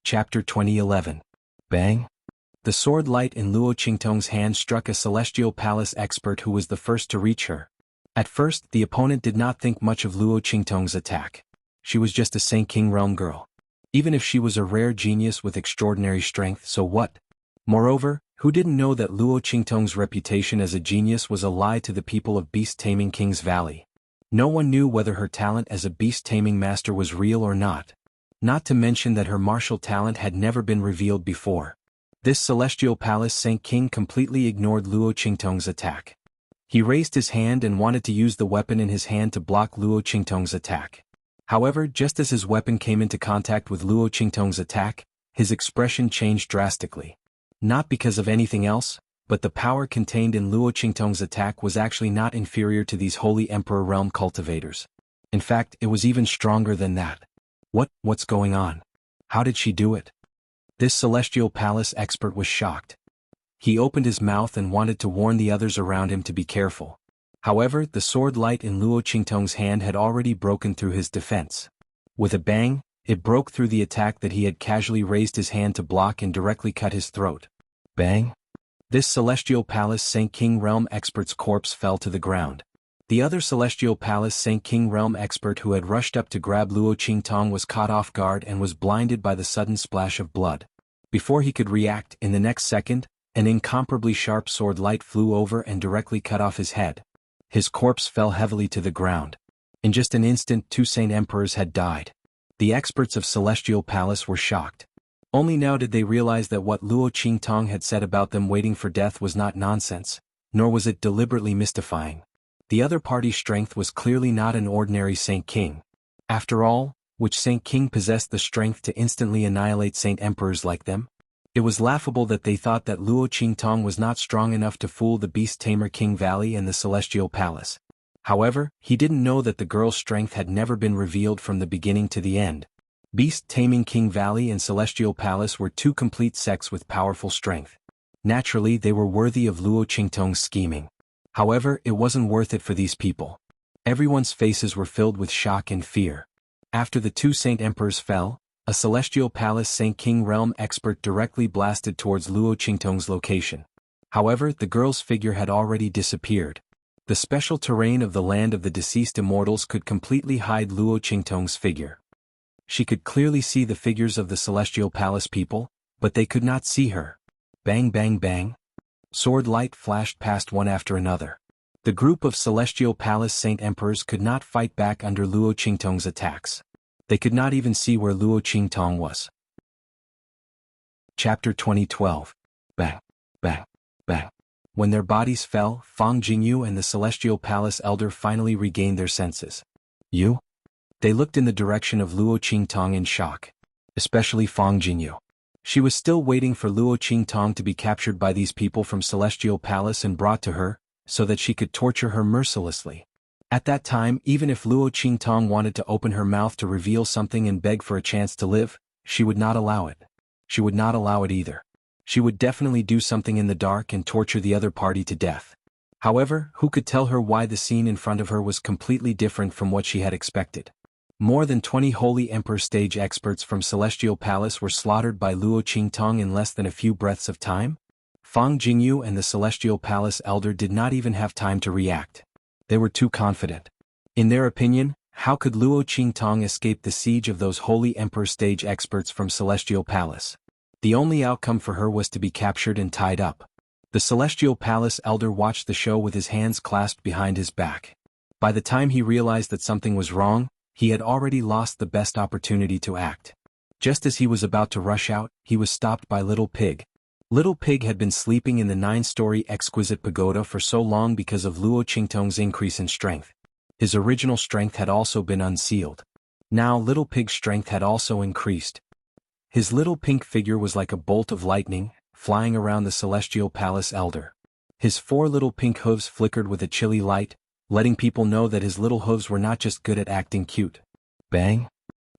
Chapter 2011. Bang! The sword light in Luo Qingtong's hand struck a Celestial Palace expert who was the first to reach her. At first, the opponent did not think much of Luo Qingtong's attack. She was just a Saint King Realm girl. Even if she was a rare genius with extraordinary strength, so what? Moreover, who didn't know that Luo Qingtong's reputation as a genius was a lie to the people of beast-taming King's Valley? No one knew whether her talent as a beast-taming master was real or not. Not to mention that her martial talent had never been revealed before. This Celestial Palace Saint King completely ignored Luo Qingtong's attack. He raised his hand and wanted to use the weapon in his hand to block Luo Qingtong's attack. However, just as his weapon came into contact with Luo Qingtong's attack, his expression changed drastically. Not because of anything else, but the power contained in Luo Qingtong's attack was actually not inferior to these Holy Emperor Realm cultivators. In fact, it was even stronger than that. What's going on? How did she do it? This Celestial Palace expert was shocked. He opened his mouth and wanted to warn the others around him to be careful. However, the sword light in Luo Qingtong's hand had already broken through his defense. With a bang, it broke through the attack that he had casually raised his hand to block and directly cut his throat. Bang! This Celestial Palace Saint King Realm expert's corpse fell to the ground. The other Celestial Palace Saint King Realm expert who had rushed up to grab Luo Qingtong was caught off guard and was blinded by the sudden splash of blood. Before he could react, in the next second, an incomparably sharp sword light flew over and directly cut off his head. His corpse fell heavily to the ground. In just an instant, 2 Saint Emperors had died. The experts of Celestial Palace were shocked. Only now did they realize that what Luo Qingtong had said about them waiting for death was not nonsense, nor was it deliberately mystifying. The other party's strength was clearly not an ordinary Saint King. After all, which Saint King possessed the strength to instantly annihilate Saint Emperors like them? It was laughable that they thought that Luo Qingtong was not strong enough to fool the beast-tamer King Valley and the Celestial Palace. However, he didn't know that the girl's strength had never been revealed from the beginning to the end. Beast-taming King Valley and Celestial Palace were 2 complete sects with powerful strength. Naturally, they were worthy of Luo Qingtong's scheming. However, it wasn't worth it for these people. Everyone's faces were filled with shock and fear. After the 2 Saint Emperors fell, a Celestial Palace Saint King Realm expert directly blasted towards Luo Qingtong's location. However, the girl's figure had already disappeared. The special terrain of the land of the deceased immortals could completely hide Luo Qingtong's figure. She could clearly see the figures of the Celestial Palace people, but they could not see her. Bang bang bang. Sword light flashed past one after another. The group of Celestial Palace Saint Emperors could not fight back under Luo Qingtong's attacks. They could not even see where Luo Qingtong was. Chapter 2012. Bang, bang, bang. When their bodies fell, Fang Jingyu and the Celestial Palace Elder finally regained their senses. You? They looked in the direction of Luo Qingtong in shock. Especially Fang Jingyu. She was still waiting for Luo Qingtong to be captured by these people from Celestial Palace and brought to her, so that she could torture her mercilessly. At that time, even if Luo Qingtong wanted to open her mouth to reveal something and beg for a chance to live, she would not allow it. She would not allow it either. She would definitely do something in the dark and torture the other party to death. However, who could tell her why the scene in front of her was completely different from what she had expected? More than 20 Holy Emperor stage experts from Celestial Palace were slaughtered by Luo Qingtong in less than a few breaths of time? Fang Jingyu and the Celestial Palace Elder did not even have time to react. They were too confident. In their opinion, how could Luo Qingtong escape the siege of those Holy Emperor stage experts from Celestial Palace? The only outcome for her was to be captured and tied up. The Celestial Palace Elder watched the show with his hands clasped behind his back. By the time he realized that something was wrong, he had already lost the best opportunity to act. Just as he was about to rush out, he was stopped by Little Pig. Little Pig had been sleeping in the 9-story exquisite pagoda for so long because of Luo Qingtong's increase in strength. His original strength had also been unsealed. Now Little Pig's strength had also increased. His little pink figure was like a bolt of lightning, flying around the Celestial Palace Elder. His 4 little pink hooves flickered with a chilly light, letting people know that his little hooves were not just good at acting cute. Bang!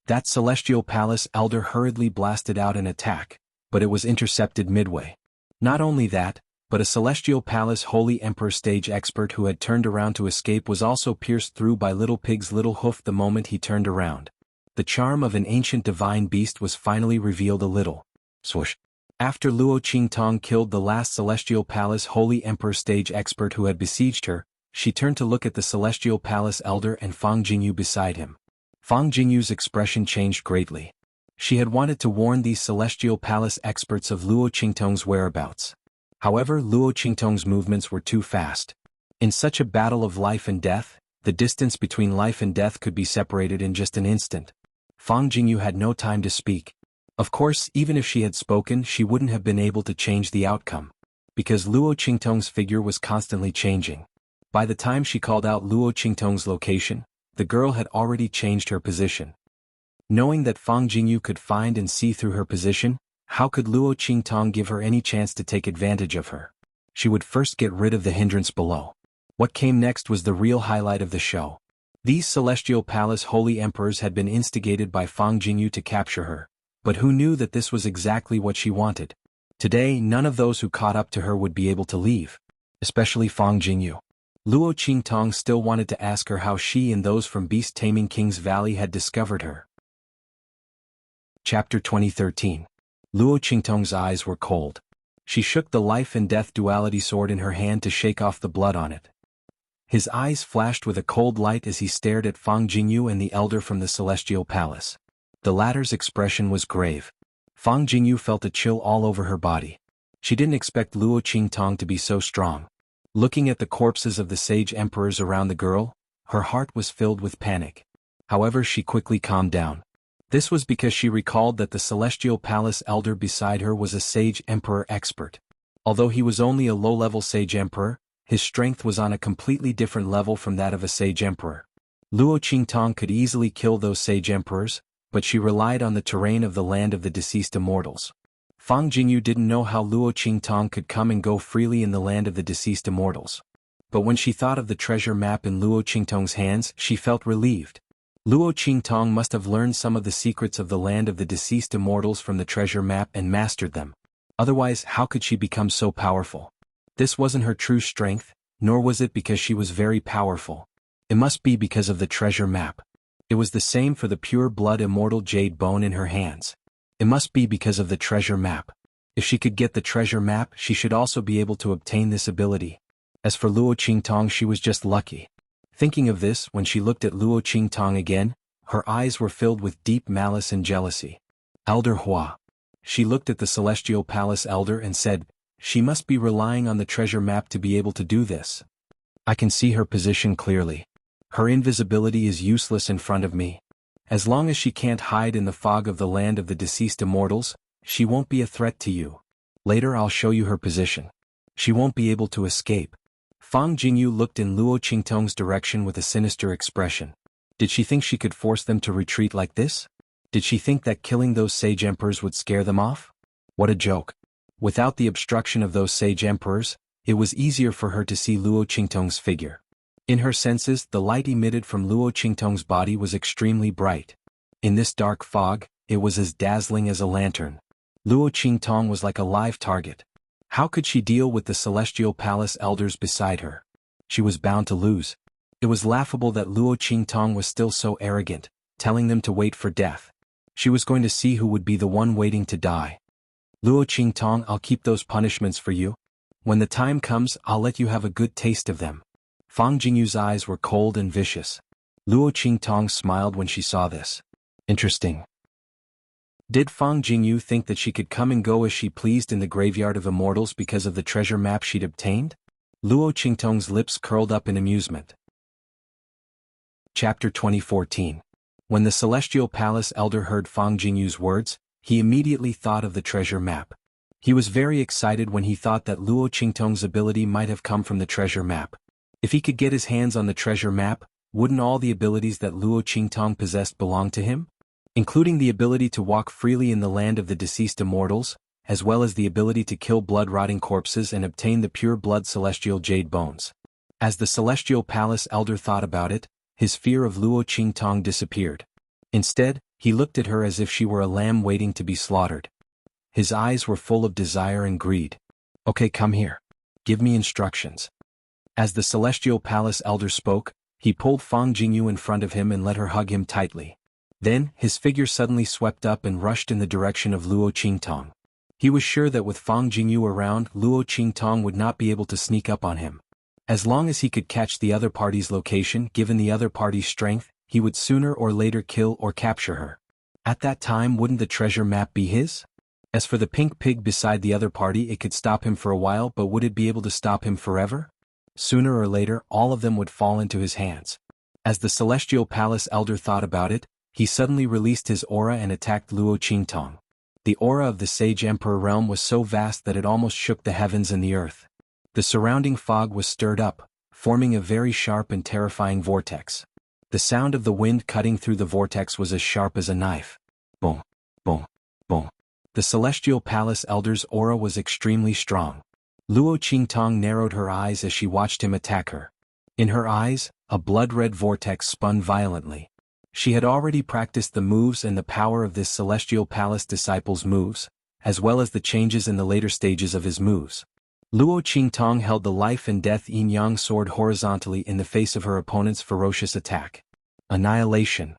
That Celestial Palace Elder hurriedly blasted out an attack, but it was intercepted midway. Not only that, but a Celestial Palace Holy Emperor stage expert who had turned around to escape was also pierced through by Little Pig's little hoof the moment he turned around. The charm of an ancient divine beast was finally revealed a little. Swoosh. After Luo Qingtong killed the last Celestial Palace Holy Emperor stage expert who had besieged her, she turned to look at the Celestial Palace Elder and Fang Jingyu beside him. Fang Jingyu's expression changed greatly. She had wanted to warn these Celestial Palace experts of Luo Qingtong's whereabouts. However, Luo Qingtong's movements were too fast. In such a battle of life and death, the distance between life and death could be separated in just an instant. Fang Jingyu had no time to speak. Of course, even if she had spoken, she wouldn't have been able to change the outcome, because Luo Qingtong's figure was constantly changing. By the time she called out Luo Qingtong's location, the girl had already changed her position. Knowing that Fang Jingyu could find and see through her position, how could Luo Qingtong give her any chance to take advantage of her? She would first get rid of the hindrance below. What came next was the real highlight of the show. These Celestial Palace Holy Emperors had been instigated by Fang Jingyu to capture her. But who knew that this was exactly what she wanted? Today, none of those who caught up to her would be able to leave. Especially Fang Jingyu. Luo Qingtong still wanted to ask her how she and those from Beast Taming King's Valley had discovered her. Chapter 2013. Luo Qingtong's eyes were cold. She shook the life and death duality sword in her hand to shake off the blood on it. His eyes flashed with a cold light as he stared at Fang Jingyu and the elder from the Celestial Palace. The latter's expression was grave. Fang Jingyu felt a chill all over her body. She didn't expect Luo Qingtong to be so strong. Looking at the corpses of the sage emperors around the girl, her heart was filled with panic. However, she quickly calmed down. This was because she recalled that the Celestial Palace elder beside her was a sage emperor expert. Although he was only a low-level sage emperor, his strength was on a completely different level from that of a sage emperor. Luo Qingtong could easily kill those sage emperors, but she relied on the terrain of the land of the deceased immortals. Fang Jingyu didn't know how Luo Qingtong could come and go freely in the land of the deceased immortals. But when she thought of the treasure map in Luo Qingtong's hands, she felt relieved. Luo Qingtong must have learned some of the secrets of the land of the deceased immortals from the treasure map and mastered them. Otherwise, how could she become so powerful? This wasn't her true strength, nor was it because she was very powerful. It must be because of the treasure map. It was the same for the pure blood immortal jade bone in her hands. It must be because of the treasure map. If she could get the treasure map, she should also be able to obtain this ability. As for Luo Qingtong, she was just lucky. Thinking of this, when she looked at Luo Qingtong again, her eyes were filled with deep malice and jealousy. Elder Hua. She looked at the Celestial Palace Elder and said, she must be relying on the treasure map to be able to do this. I can see her position clearly. Her invisibility is useless in front of me. As long as she can't hide in the fog of the land of the deceased immortals, she won't be a threat to you. Later I'll show you her position. She won't be able to escape. Fang Jingyu looked in Luo Qingtong's direction with a sinister expression. Did she think she could force them to retreat like this? Did she think that killing those sage emperors would scare them off? What a joke. Without the obstruction of those sage emperors, it was easier for her to see Luo Qingtong's figure. In her senses, the light emitted from Luo Qingtong's body was extremely bright. In this dark fog, it was as dazzling as a lantern. Luo Qingtong was like a live target. How could she deal with the Celestial Palace elders beside her? She was bound to lose. It was laughable that Luo Qingtong was still so arrogant, telling them to wait for death. She was going to see who would be the one waiting to die. Luo Qingtong, I'll keep those punishments for you. When the time comes, I'll let you have a good taste of them. Fang Jingyu's eyes were cold and vicious. Luo Qingtong smiled when she saw this. Interesting. Did Fang Jingyu think that she could come and go as she pleased in the graveyard of immortals because of the treasure map she'd obtained? Luo Qingtong's lips curled up in amusement. Chapter 2014. When the Celestial Palace Elder heard Fang Jingyu's words, he immediately thought of the treasure map. He was very excited when he thought that Luo Qingtong's ability might have come from the treasure map. If he could get his hands on the treasure map, wouldn't all the abilities that Luo Qingtong possessed belong to him? Including the ability to walk freely in the land of the deceased immortals, as well as the ability to kill blood-rotting corpses and obtain the pure blood celestial jade bones. As the Celestial Palace Elder thought about it, his fear of Luo Qingtong disappeared. Instead, he looked at her as if she were a lamb waiting to be slaughtered. His eyes were full of desire and greed. Okay, come here. Give me instructions. As the Celestial Palace Elder spoke, he pulled Fang Jingyu in front of him and let her hug him tightly. Then, his figure suddenly swept up and rushed in the direction of Luo Qingtong. He was sure that with Fang Jingyu around, Luo Qingtong would not be able to sneak up on him. As long as he could catch the other party's location, given the other party's strength, he would sooner or later kill or capture her. At that time, wouldn't the treasure map be his? As for the pink pig beside the other party, it could stop him for a while, but would it be able to stop him forever? Sooner or later, all of them would fall into his hands. As the Celestial Palace Elder thought about it, he suddenly released his aura and attacked Luo Qingtong. The aura of the Sage Emperor realm was so vast that it almost shook the heavens and the earth. The surrounding fog was stirred up, forming a very sharp and terrifying vortex. The sound of the wind cutting through the vortex was as sharp as a knife. Boom, boom, boom. The Celestial Palace Elder's aura was extremely strong. Luo Qingtong narrowed her eyes as she watched him attack her. In her eyes, a blood-red vortex spun violently. She had already practiced the moves and the power of this Celestial Palace disciple's moves, as well as the changes in the later stages of his moves. Luo Qingtong held the life and death yin-yang sword horizontally in the face of her opponent's ferocious attack. Annihilation.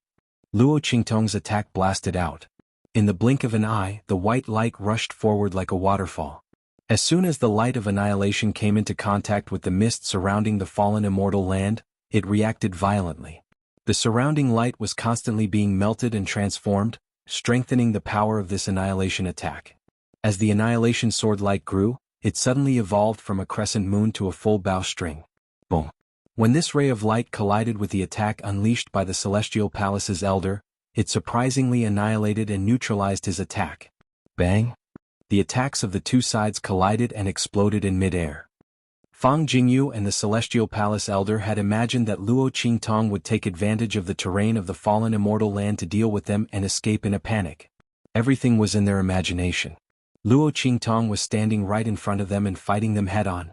Luo Qingtong's attack blasted out. In the blink of an eye, the white light rushed forward like a waterfall. As soon as the light of annihilation came into contact with the mist surrounding the fallen immortal land, it reacted violently. The surrounding light was constantly being melted and transformed, strengthening the power of this annihilation attack. As the annihilation sword light grew, it suddenly evolved from a crescent moon to a full bowstring. Boom. When this ray of light collided with the attack unleashed by the Celestial Palace's Elder, it surprisingly annihilated and neutralized his attack. Bang! The attacks of the two sides collided and exploded in midair. Fang Jingyu and the Celestial Palace Elder had imagined that Luo Qingtong would take advantage of the terrain of the fallen immortal land to deal with them and escape in a panic. Everything was in their imagination. Luo Qingtong was standing right in front of them and fighting them head-on.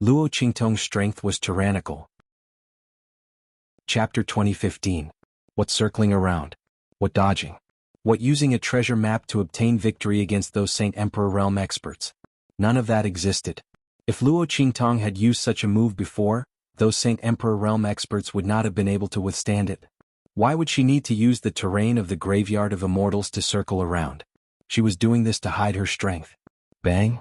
Luo Qingtong's strength was tyrannical. Chapter 2015. What circling around? What dodging? What using a treasure map to obtain victory against those Saint Emperor realm experts? None of that existed. If Luo Qingtong had used such a move before, those Saint Emperor realm experts would not have been able to withstand it. Why would she need to use the terrain of the Graveyard of Immortals to circle around? She was doing this to hide her strength. Bang!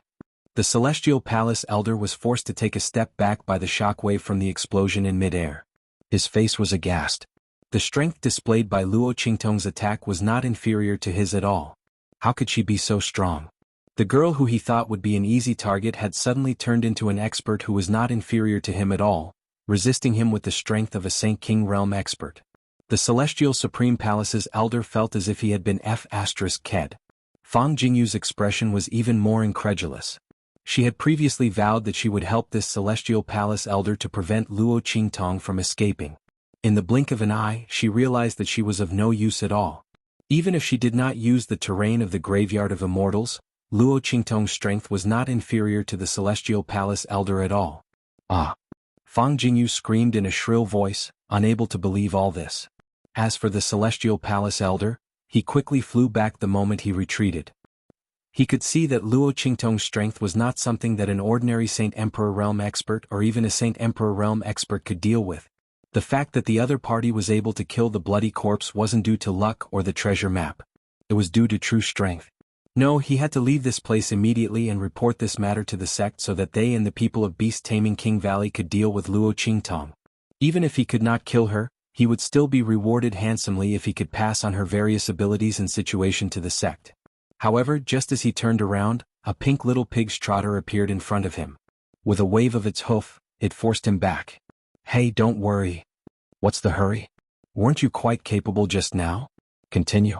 The Celestial Palace Elder was forced to take a step back by the shockwave from the explosion in midair. His face was aghast. The strength displayed by Luo Qingtong's attack was not inferior to his at all. How could she be so strong? The girl who he thought would be an easy target had suddenly turned into an expert who was not inferior to him at all, resisting him with the strength of a Saint King realm expert. The Celestial Supreme Palace's Elder felt as if he had been F***ed. Fang Jingyu's expression was even more incredulous. She had previously vowed that she would help this Celestial Palace Elder to prevent Luo Qingtong from escaping. In the blink of an eye, she realized that she was of no use at all. Even if she did not use the terrain of the Graveyard of Immortals, Luo Qingtong's strength was not inferior to the Celestial Palace Elder at all. Ah! Fang Jingyu screamed in a shrill voice, unable to believe all this. As for the Celestial Palace Elder, he quickly flew back the moment he retreated. He could see that Luo Qingtong's strength was not something that an ordinary Saint Emperor realm expert or even a Saint Emperor realm expert could deal with. The fact that the other party was able to kill the bloody corpse wasn't due to luck or the treasure map. It was due to true strength. No, he had to leave this place immediately and report this matter to the sect so that they and the people of beast-taming King Valley could deal with Luo Qingtong. Even if he could not kill her, he would still be rewarded handsomely if he could pass on her various abilities and situation to the sect. However, just as he turned around, a pink little pig's trotter appeared in front of him. With a wave of its hoof, it forced him back. Hey, don't worry. What's the hurry? Weren't you quite capable just now? Continue.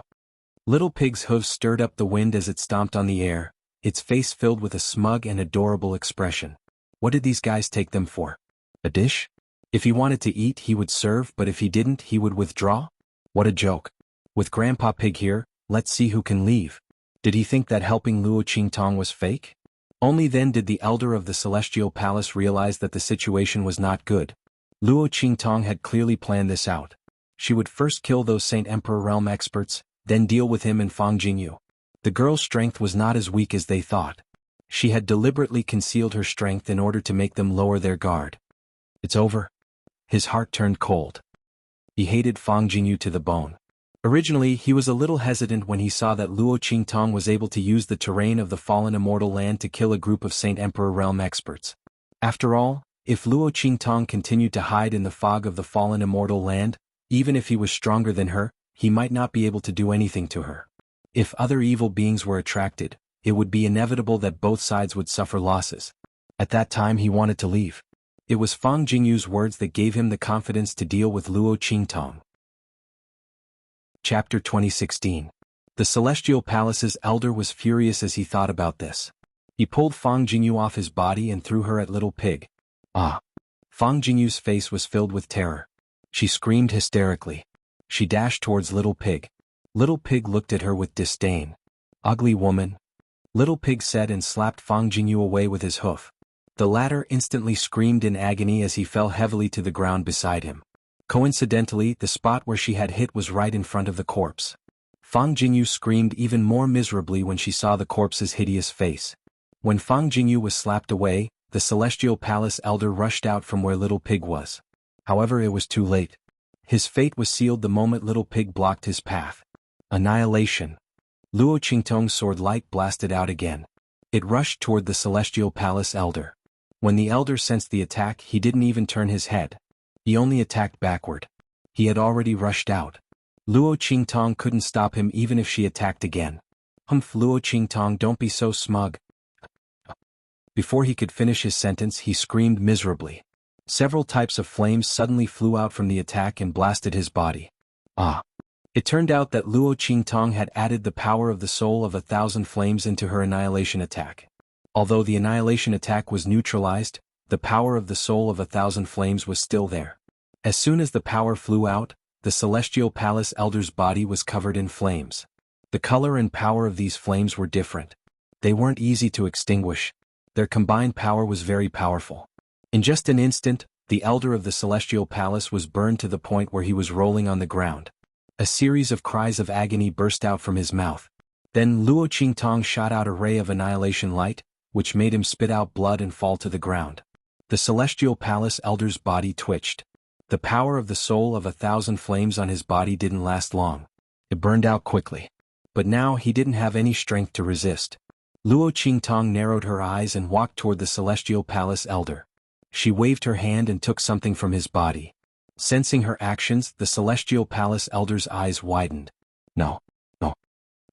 Little Pig's hooves stirred up the wind as it stomped on the air, its face filled with a smug and adorable expression. What did these guys take them for? A dish? If he wanted to eat, he would serve, but if he didn't, he would withdraw? What a joke. With Grandpa Pig here, let's see who can leave. Did he think that helping Luo Qingtong was fake? Only then did the Elder of the Celestial Palace realize that the situation was not good. Luo Qingtong had clearly planned this out. She would first kill those Saint Emperor realm experts, then deal with him and Fang Jingyu. The girl's strength was not as weak as they thought. She had deliberately concealed her strength in order to make them lower their guard. It's over. His heart turned cold. He hated Fang Jingyu to the bone. Originally, he was a little hesitant when he saw that Luo Qingtong was able to use the terrain of the fallen immortal land to kill a group of Saint Emperor realm experts. After all, if Luo Qingtong continued to hide in the fog of the fallen immortal land, even if he was stronger than her, he might not be able to do anything to her. If other evil beings were attracted, it would be inevitable that both sides would suffer losses. At that time he wanted to leave. It was Fang Jingyu's words that gave him the confidence to deal with Luo Qingtong. Chapter 2016. The Celestial Palace's elder was furious as he thought about this. He pulled Fang Jingyu off his body and threw her at Little Pig. Ah! Fang Jingyu's face was filled with terror. She screamed hysterically. She dashed towards Little Pig. Little Pig looked at her with disdain. Ugly woman. Little Pig said and slapped Fang Jingyu away with his hoof. The latter instantly screamed in agony as he fell heavily to the ground beside him. Coincidentally, the spot where she had hit was right in front of the corpse. Fang Jingyu screamed even more miserably when she saw the corpse's hideous face. When Fang Jingyu was slapped away, the Celestial Palace elder rushed out from where Little Pig was. However, it was too late. His fate was sealed the moment Little Pig blocked his path. Annihilation. Luo Qingtong's sword light blasted out again. It rushed toward the Celestial Palace elder. When the elder sensed the attack, he didn't even turn his head. He only attacked backward. He had already rushed out. Luo Qingtong couldn't stop him even if she attacked again. Humph, Luo Qingtong, don't be so smug. Before he could finish his sentence, he screamed miserably. Several types of flames suddenly flew out from the attack and blasted his body. Ah! It turned out that Luo Qingtong had added the power of the soul of 1,000 flames into her annihilation attack. Although the annihilation attack was neutralized, the power of the soul of 1,000 flames was still there. As soon as the power flew out, the Celestial Palace elder's body was covered in flames. The color and power of these flames were different. They weren't easy to extinguish. Their combined power was very powerful. In just an instant, the elder of the Celestial Palace was burned to the point where he was rolling on the ground. A series of cries of agony burst out from his mouth. Then Luo Qingtong shot out a ray of annihilation light, which made him spit out blood and fall to the ground. The Celestial Palace elder's body twitched. The power of the soul of 1,000 flames on his body didn't last long. It burned out quickly. But now he didn't have any strength to resist. Luo Qingtong narrowed her eyes and walked toward the Celestial Palace elder. She waved her hand and took something from his body. Sensing her actions, the Celestial Palace elder's eyes widened. No.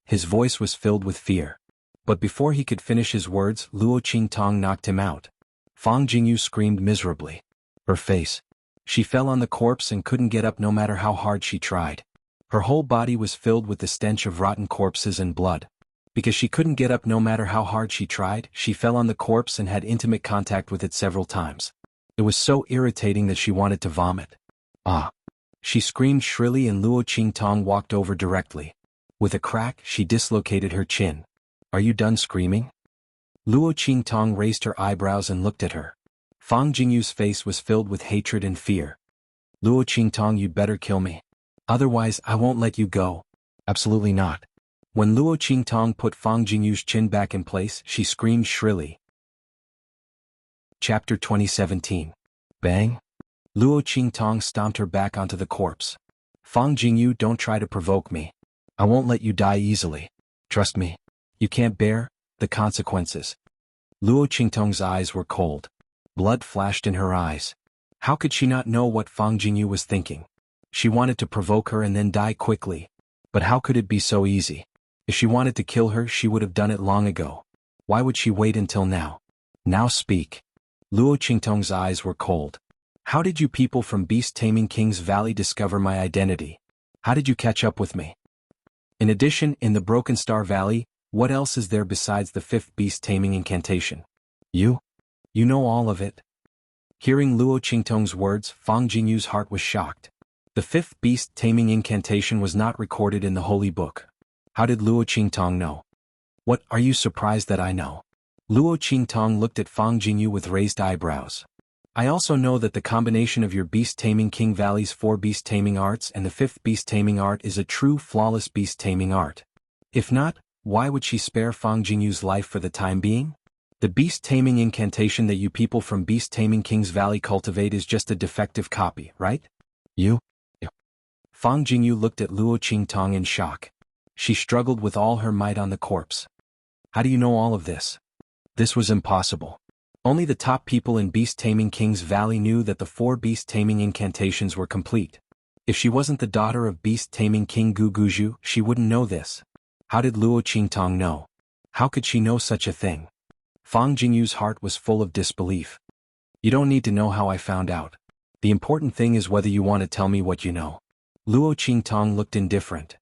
His voice was filled with fear. But before he could finish his words, Luo Qingtong knocked him out. Fang Jingyu screamed miserably. Her face. She fell on the corpse and couldn't get up no matter how hard she tried. Her whole body was filled with the stench of rotten corpses and blood. Because she couldn't get up no matter how hard she tried, she fell on the corpse and had intimate contact with it several times. It was so irritating that she wanted to vomit. Ah! She screamed shrilly and Luo Qingtong walked over directly. With a crack, she dislocated her chin. Are you done screaming? Luo Qingtong raised her eyebrows and looked at her. Fang Jingyu's face was filled with hatred and fear. Luo Qingtong, you'd better kill me. Otherwise, I won't let you go. Absolutely not. When Luo Qingtong put Fang Jingyu's chin back in place, she screamed shrilly. Chapter 2017. Bang! Luo Qingtong stomped her back onto the corpse. Fang Jingyu, don't try to provoke me. I won't let you die easily. Trust me. You can't bear the consequences. Luo Qingtong's eyes were cold. Blood flashed in her eyes. How could she not know what Fang Jingyu was thinking? She wanted to provoke her and then die quickly. But how could it be so easy? If she wanted to kill her, she would have done it long ago. Why would she wait until now? Now speak. Luo Qingtong's eyes were cold. How did you people from Beast Taming King's Valley discover my identity? How did you catch up with me? In addition, in the Broken Star Valley, what else is there besides the 5th beast taming incantation? You know all of it. Hearing Luo Qingtong's words, Fang Jingyu's heart was shocked. The 5th beast taming incantation was not recorded in the holy book. How did Luo Qingtong know? What, are you surprised that I know? Luo Qingtong looked at Fang Jingyu with raised eyebrows. I also know that the combination of your Beast Taming King Valley's 4 beast taming arts and the 5th beast taming art is a true flawless beast taming art. If not, why would she spare Fang Jingyu's life for the time being? The beast taming incantation that you people from Beast Taming King's Valley cultivate is just a defective copy, right? You? Fang Jingyu looked at Luo Qingtong in shock. She struggled with all her might on the corpse. How do you know all of this? This was impossible. Only the top people in beast-taming King's Valley knew that the 4 beast-taming incantations were complete. If she wasn't the daughter of beast-taming King Guguju, she wouldn't know this. How did Luo Qingtong know? How could she know such a thing? Fang Jingyu's heart was full of disbelief. You don't need to know how I found out. The important thing is whether you want to tell me what you know. Luo Qingtong looked indifferent.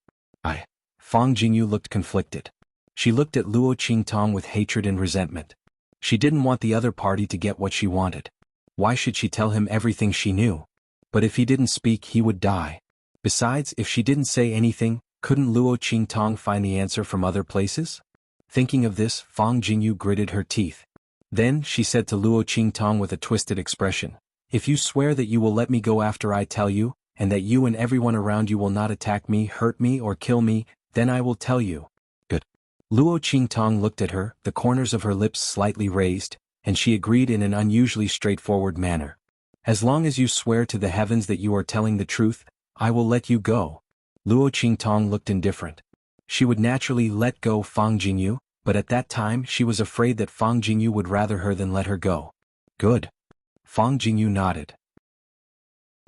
Fang Jingyu looked conflicted. She looked at Luo Qingtong with hatred and resentment. She didn't want the other party to get what she wanted. Why should she tell him everything she knew? But if he didn't speak, he would die. Besides, if she didn't say anything, couldn't Luo Qingtong find the answer from other places? Thinking of this, Fang Jingyu gritted her teeth. Then she said to Luo Qingtong with a twisted expression, "If you swear that you will let me go after I tell you, and that you and everyone around you will not attack me, hurt me, or kill me, then I will tell you." Good. Luo Qingtong looked at her, the corners of her lips slightly raised, and she agreed in an unusually straightforward manner. "As long as you swear to the heavens that you are telling the truth, I will let you go." Luo Qingtong looked indifferent. She would naturally let go Fang Jingyu, but at that time she was afraid that Fang Jingyu would rather her than let her go. Good. Fang Jingyu nodded.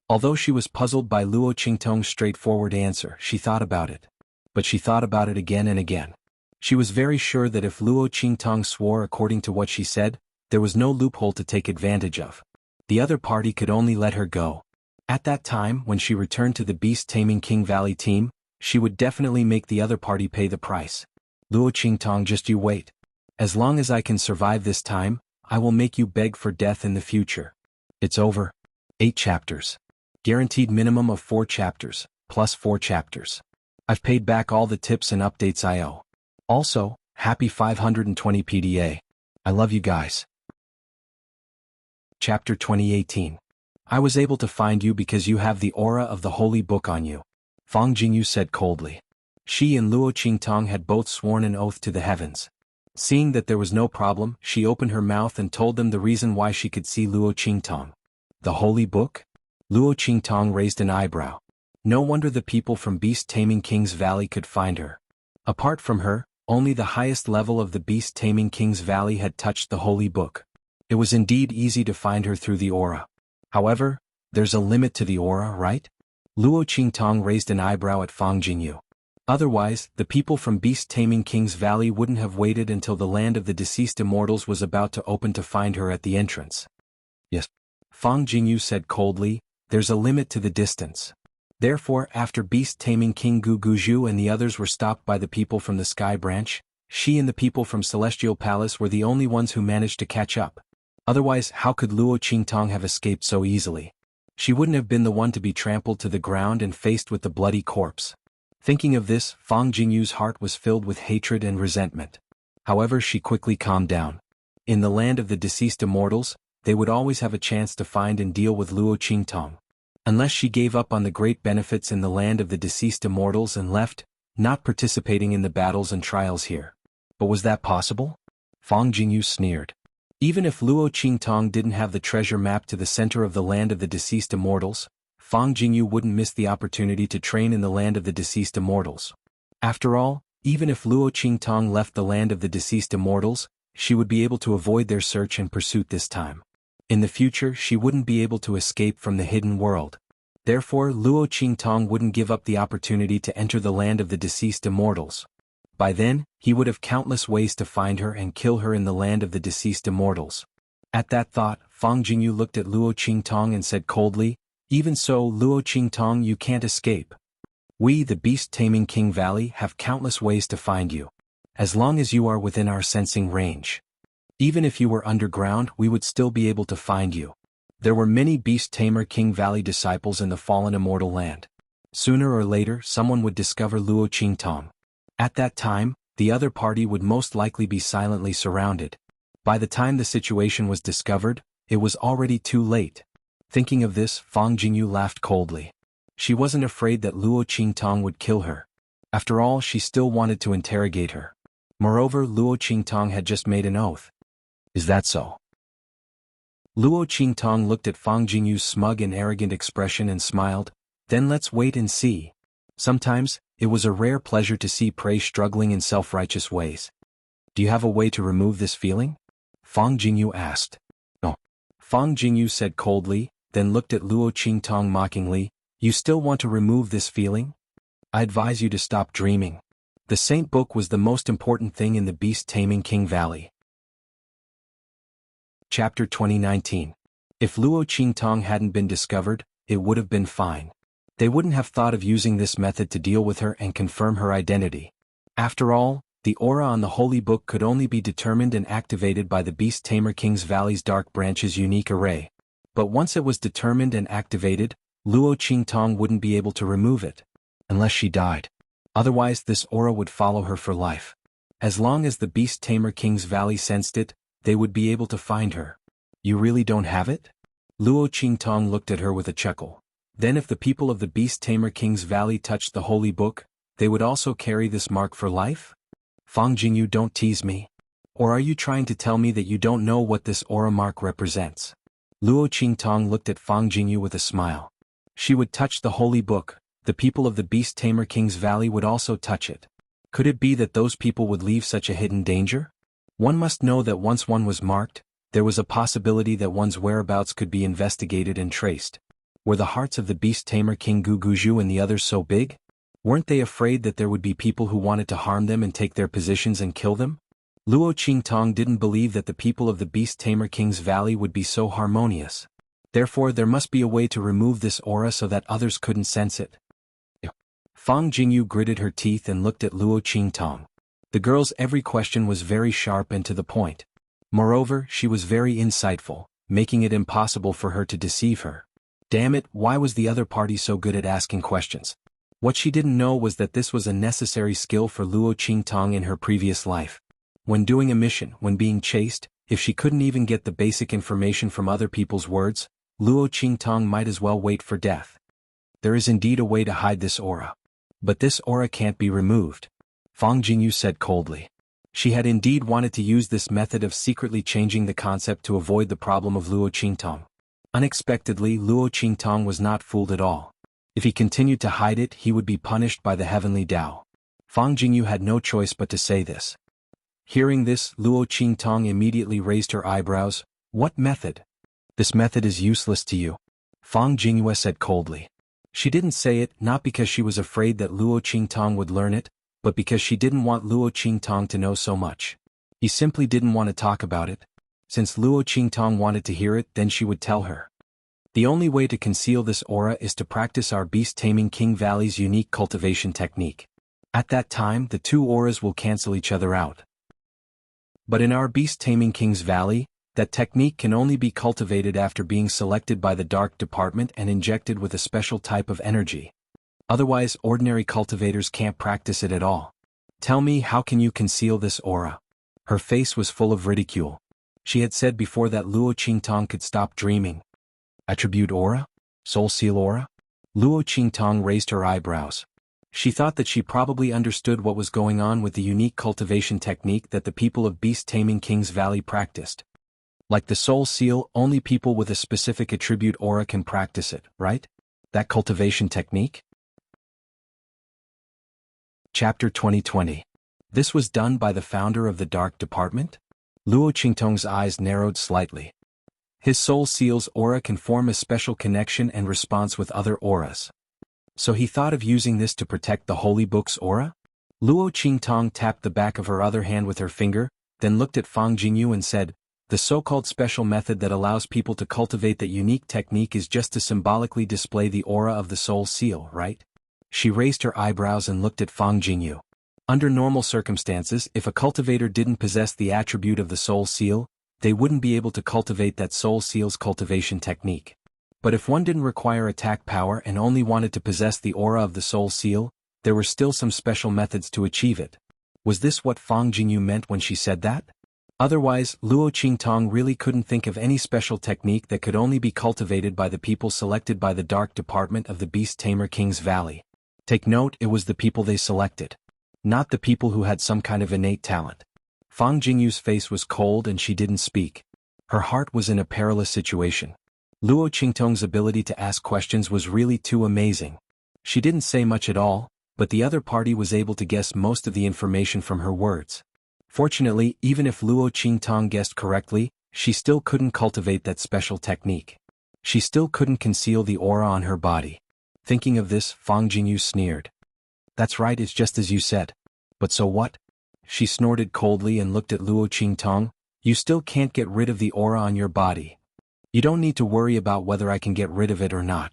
Although she was puzzled by Luo Qingtong's straightforward answer, she thought about it. But she thought about it again and again. She was very sure that if Luo Qingtong swore according to what she said, there was no loophole to take advantage of. The other party could only let her go. At that time, when she returned to the beast-taming King Valley team, she would definitely make the other party pay the price. Luo Qingtong, just you wait. As long as I can survive this time, I will make you beg for death in the future. It's over. 8 chapters. Guaranteed minimum of 4 chapters, plus 4 chapters. I've paid back all the tips and updates I owe. Also, happy 520 PDA. I love you guys. Chapter 2018. I was able to find you because you have the aura of the holy book on you. Fang Jingyu said coldly. She and Luo Qingtong had both sworn an oath to the heavens. Seeing that there was no problem, she opened her mouth and told them the reason why she could see Luo Qingtong. The holy book? Luo Qingtong raised an eyebrow. No wonder the people from beast-taming King's Valley could find her. Apart from her, only the highest level of the beast-taming King's Valley had touched the holy book. It was indeed easy to find her through the aura. However, there's a limit to the aura, right? Luo Qingtong raised an eyebrow at Fang Jingyu. Otherwise, the people from beast-taming King's Valley wouldn't have waited until the land of the deceased immortals was about to open to find her at the entrance. Yes. Fang Jingyu said coldly, there's a limit to the distance. Therefore, after beast-taming King Guguju and the others were stopped by the people from the Sky Branch, she and the people from Celestial Palace were the only ones who managed to catch up. Otherwise, how could Luo Qingtong have escaped so easily? She wouldn't have been the one to be trampled to the ground and faced with the bloody corpse. Thinking of this, Fang Jingyu's heart was filled with hatred and resentment. However, she quickly calmed down. In the land of the deceased immortals, they would always have a chance to find and deal with Luo Qingtong. Unless she gave up on the great benefits in the land of the deceased immortals and left, not participating in the battles and trials here. But was that possible? Fang Jingyu sneered. Even if Luo Qingtong didn't have the treasure map to the center of the land of the deceased immortals, Fang Jingyu wouldn't miss the opportunity to train in the land of the deceased immortals. After all, even if Luo Qingtong left the land of the deceased immortals, she would be able to avoid their search and pursuit this time. In the future, she wouldn't be able to escape from the hidden world. Therefore, Luo Qingtong wouldn't give up the opportunity to enter the land of the deceased immortals. By then, he would have countless ways to find her and kill her in the land of the deceased immortals. At that thought, Fang Jingyu looked at Luo Qingtong and said coldly, even so, Luo Qingtong, you can't escape. We, the beast-taming King Valley, have countless ways to find you. As long as you are within our sensing range. Even if you were underground, we would still be able to find you. There were many beast-tamer King Valley disciples in the fallen immortal land. Sooner or later, someone would discover Luo Qingtong. At that time, the other party would most likely be silently surrounded. By the time the situation was discovered, it was already too late. Thinking of this, Fang Jingyu laughed coldly. She wasn't afraid that Luo Qingtong would kill her. After all, she still wanted to interrogate her. Moreover, Luo Qingtong had just made an oath. Is that so? Luo Qingtong looked at Fang Jingyu's smug and arrogant expression and smiled. Then let's wait and see. Sometimes, it was a rare pleasure to see prey struggling in self-righteous ways. Do you have a way to remove this feeling? Fang Jingyu asked. No. Fang Jingyu said coldly, then looked at Luo Qingtong mockingly. You still want to remove this feeling? I advise you to stop dreaming. The Saint Book was the most important thing in the beast-taming King Valley. Chapter 2019. If Luo Qingtong hadn't been discovered, it would have been fine. They wouldn't have thought of using this method to deal with her and confirm her identity. After all, the aura on the Holy Book could only be determined and activated by the Beast Tamer King's Valley's Dark Branch's unique array. But once it was determined and activated, Luo Qingtong wouldn't be able to remove it. Unless she died. Otherwise this aura would follow her for life. As long as the Beast Tamer King's Valley sensed it, they would be able to find her. You really don't have it? Luo Qingtong looked at her with a chuckle. Then if the people of the Beast Tamer King's Valley touched the Holy Book, they would also carry this mark for life? Fang Jingyu, don't tease me. Or are you trying to tell me that you don't know what this aura mark represents? Luo Qingtong looked at Fang Jingyu with a smile. She would touch the Holy Book, the people of the Beast Tamer King's Valley would also touch it. Could it be that those people would leave such a hidden danger? One must know that once one was marked, there was a possibility that one's whereabouts could be investigated and traced. Were the hearts of the Beast Tamer King Guguju and the others so big? Weren't they afraid that there would be people who wanted to harm them and take their positions and kill them? Luo Qingtong didn't believe that the people of the Beast Tamer King's Valley would be so harmonious. Therefore there must be a way to remove this aura so that others couldn't sense it. Fang Jingyu gritted her teeth and looked at Luo Qingtong. The girl's every question was very sharp and to the point. Moreover, she was very insightful, making it impossible for her to deceive her. Damn it, why was the other party so good at asking questions? What she didn't know was that this was a necessary skill for Luo Qingtong in her previous life. When doing a mission, when being chased, if she couldn't even get the basic information from other people's words, Luo Qingtong might as well wait for death. There is indeed a way to hide this aura. But this aura can't be removed. Fang Jingyu said coldly. She had indeed wanted to use this method of secretly changing the concept to avoid the problem of Luo Qingtong. Unexpectedly, Luo Qingtong was not fooled at all. If he continued to hide it, he would be punished by the heavenly Tao. Fang Jingyu had no choice but to say this. Hearing this, Luo Qingtong immediately raised her eyebrows. What method? This method is useless to you. Fang Jingyu said coldly. She didn't say it not because she was afraid that Luo Qingtong would learn it, but because she didn't want Luo Qingtong to know so much. He simply didn't want to talk about it. Since Luo Qingtong wanted to hear it, then she would tell her. The only way to conceal this aura is to practice our beast-taming King Valley's unique cultivation technique. At that time, the two auras will cancel each other out. But in our beast-taming King's Valley, that technique can only be cultivated after being selected by the Dark Department and injected with a special type of energy. Otherwise, ordinary cultivators can't practice it at all. Tell me, how can you conceal this aura? Her face was full of ridicule. She had said before that Luo Qingtong could stop dreaming. Attribute aura? Soul seal aura? Luo Qingtong raised her eyebrows. She thought that she probably understood what was going on with the unique cultivation technique that the people of beast-taming King's Valley practiced. Like the soul seal, only people with a specific attribute aura can practice it, right? That cultivation technique? Chapter 2020. This was done by the founder of the Dark Department? Luo Qingtong's eyes narrowed slightly. His soul seal's aura can form a special connection and response with other auras. So he thought of using this to protect the Holy Book's aura? Luo Qingtong tapped the back of her other hand with her finger, then looked at Fang Jingyu and said, the so-called special method that allows people to cultivate that unique technique is just to symbolically display the aura of the soul seal, right? She raised her eyebrows and looked at Fang Jingyu. Under normal circumstances, if a cultivator didn't possess the attribute of the soul seal, they wouldn't be able to cultivate that soul seal's cultivation technique. But if one didn't require attack power and only wanted to possess the aura of the soul seal, there were still some special methods to achieve it. Was this what Fang Jingyu meant when she said that? Otherwise, Luo Qingtong really couldn't think of any special technique that could only be cultivated by the people selected by the Dark Department of the Beast Tamer King's Valley. Take note, it was the people they selected. Not the people who had some kind of innate talent. Fang Jingyu's face was cold and she didn't speak. Her heart was in a perilous situation. Luo Qingtong's ability to ask questions was really too amazing. She didn't say much at all, but the other party was able to guess most of the information from her words. Fortunately, even if Luo Qingtong guessed correctly, she still couldn't cultivate that special technique. She still couldn't conceal the aura on her body. Thinking of this, Fang Jingyu sneered. That's right, it's just as you said. But so what? She snorted coldly and looked at Luo Qingtong. You still can't get rid of the aura on your body. You don't need to worry about whether I can get rid of it or not.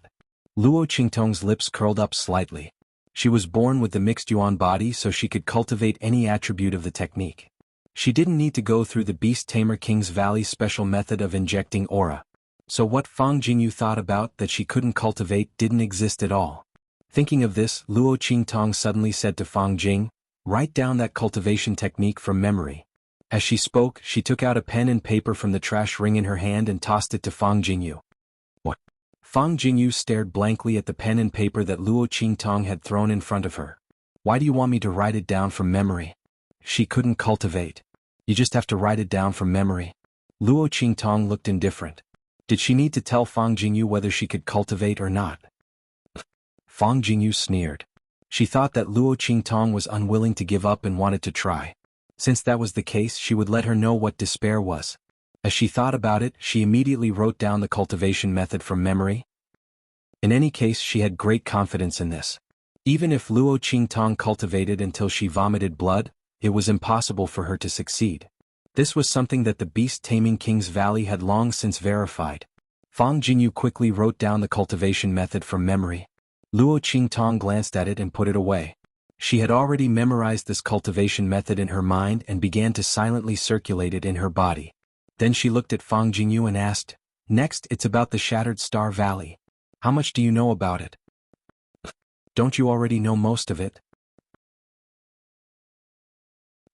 Luo Qingtong's lips curled up slightly. She was born with the mixed yuan body so she could cultivate any attribute of the technique. She didn't need to go through the Beast Tamer King's Valley special method of injecting aura. So what Fang Jingyu thought about that she couldn't cultivate didn't exist at all. Thinking of this, Luo Qingtong suddenly said to Fang Jing, "Write down that cultivation technique from memory." As she spoke, she took out a pen and paper from the trash ring in her hand and tossed it to Fang Jingyu. What? Fang Jingyu stared blankly at the pen and paper that Luo Qingtong had thrown in front of her. Why do you want me to write it down from memory? She couldn't cultivate. You just have to write it down from memory. Luo Qingtong looked indifferent. Did she need to tell Fang Jingyu whether she could cultivate or not? Fang Jingyu sneered. She thought that Luo Qingtong was unwilling to give up and wanted to try. Since that was the case, she would let her know what despair was. As she thought about it, she immediately wrote down the cultivation method from memory. In any case, she had great confidence in this. Even if Luo Qingtong cultivated until she vomited blood, it was impossible for her to succeed. This was something that the Beast Taming King's Valley had long since verified. Fang Jingyu quickly wrote down the cultivation method from memory. Luo Qingtong glanced at it and put it away. She had already memorized this cultivation method in her mind and began to silently circulate it in her body. Then she looked at Fang Jingyu and asked, "Next, it's about the Shattered Star Valley. How much do you know about it? Don't you already know most of it?"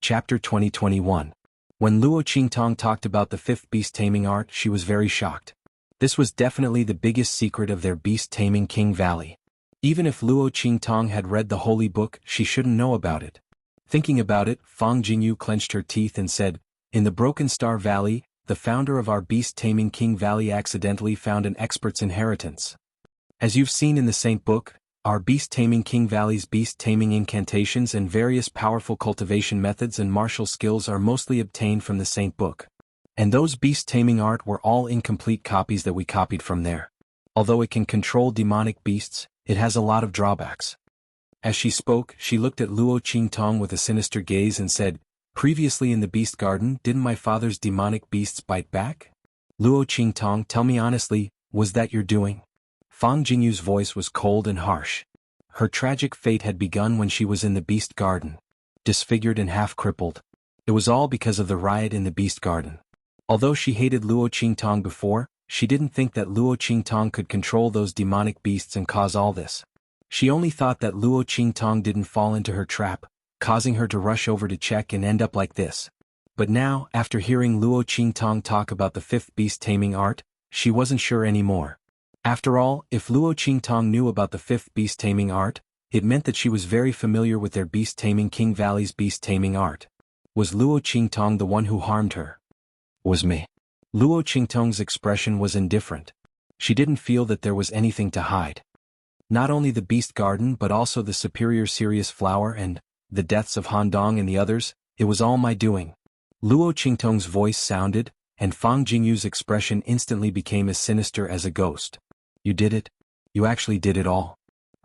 Chapter 2021. When Luo Qingtong talked about the fifth beast taming art, she was very shocked. This was definitely the biggest secret of their Beast Taming King Valley. Even if Luo Qingtong had read the holy book, she shouldn't know about it. Thinking about it, Fang Jingyu clenched her teeth and said, "In the Broken Star Valley, the founder of our Beast Taming King Valley accidentally found an expert's inheritance. As you've seen in the Saint Book, our Beast Taming King Valley's beast taming incantations and various powerful cultivation methods and martial skills are mostly obtained from the Saint Book. And those beast taming art were all incomplete copies that we copied from there. Although it can control demonic beasts, it has a lot of drawbacks." As she spoke, she looked at Luo Qingtong with a sinister gaze and said, "Previously in the Beast Garden, didn't my father's demonic beasts bite back? Luo Qingtong, tell me honestly, was that your doing?" Fang Jingyu's voice was cold and harsh. Her tragic fate had begun when she was in the Beast Garden. Disfigured and half-crippled. It was all because of the riot in the Beast Garden. Although she hated Luo Qingtong before, she didn't think that Luo Qingtong could control those demonic beasts and cause all this. She only thought that Luo Qingtong didn't fall into her trap, causing her to rush over to check and end up like this. But now, after hearing Luo Qingtong talk about the fifth beast taming art, she wasn't sure anymore. After all, if Luo Qingtong knew about the fifth beast taming art, it meant that she was very familiar with their Beast Taming King Valley's beast taming art. Was Luo Qingtong the one who harmed her? Was me? Luo Qingtong's expression was indifferent. She didn't feel that there was anything to hide. Not only the Beast Garden but also the Superior Serious Flower and the deaths of Han Dong and the others, it was all my doing. Luo Qingtong's voice sounded, and Fang Jingyu's expression instantly became as sinister as a ghost. "You did it? You actually did it all?"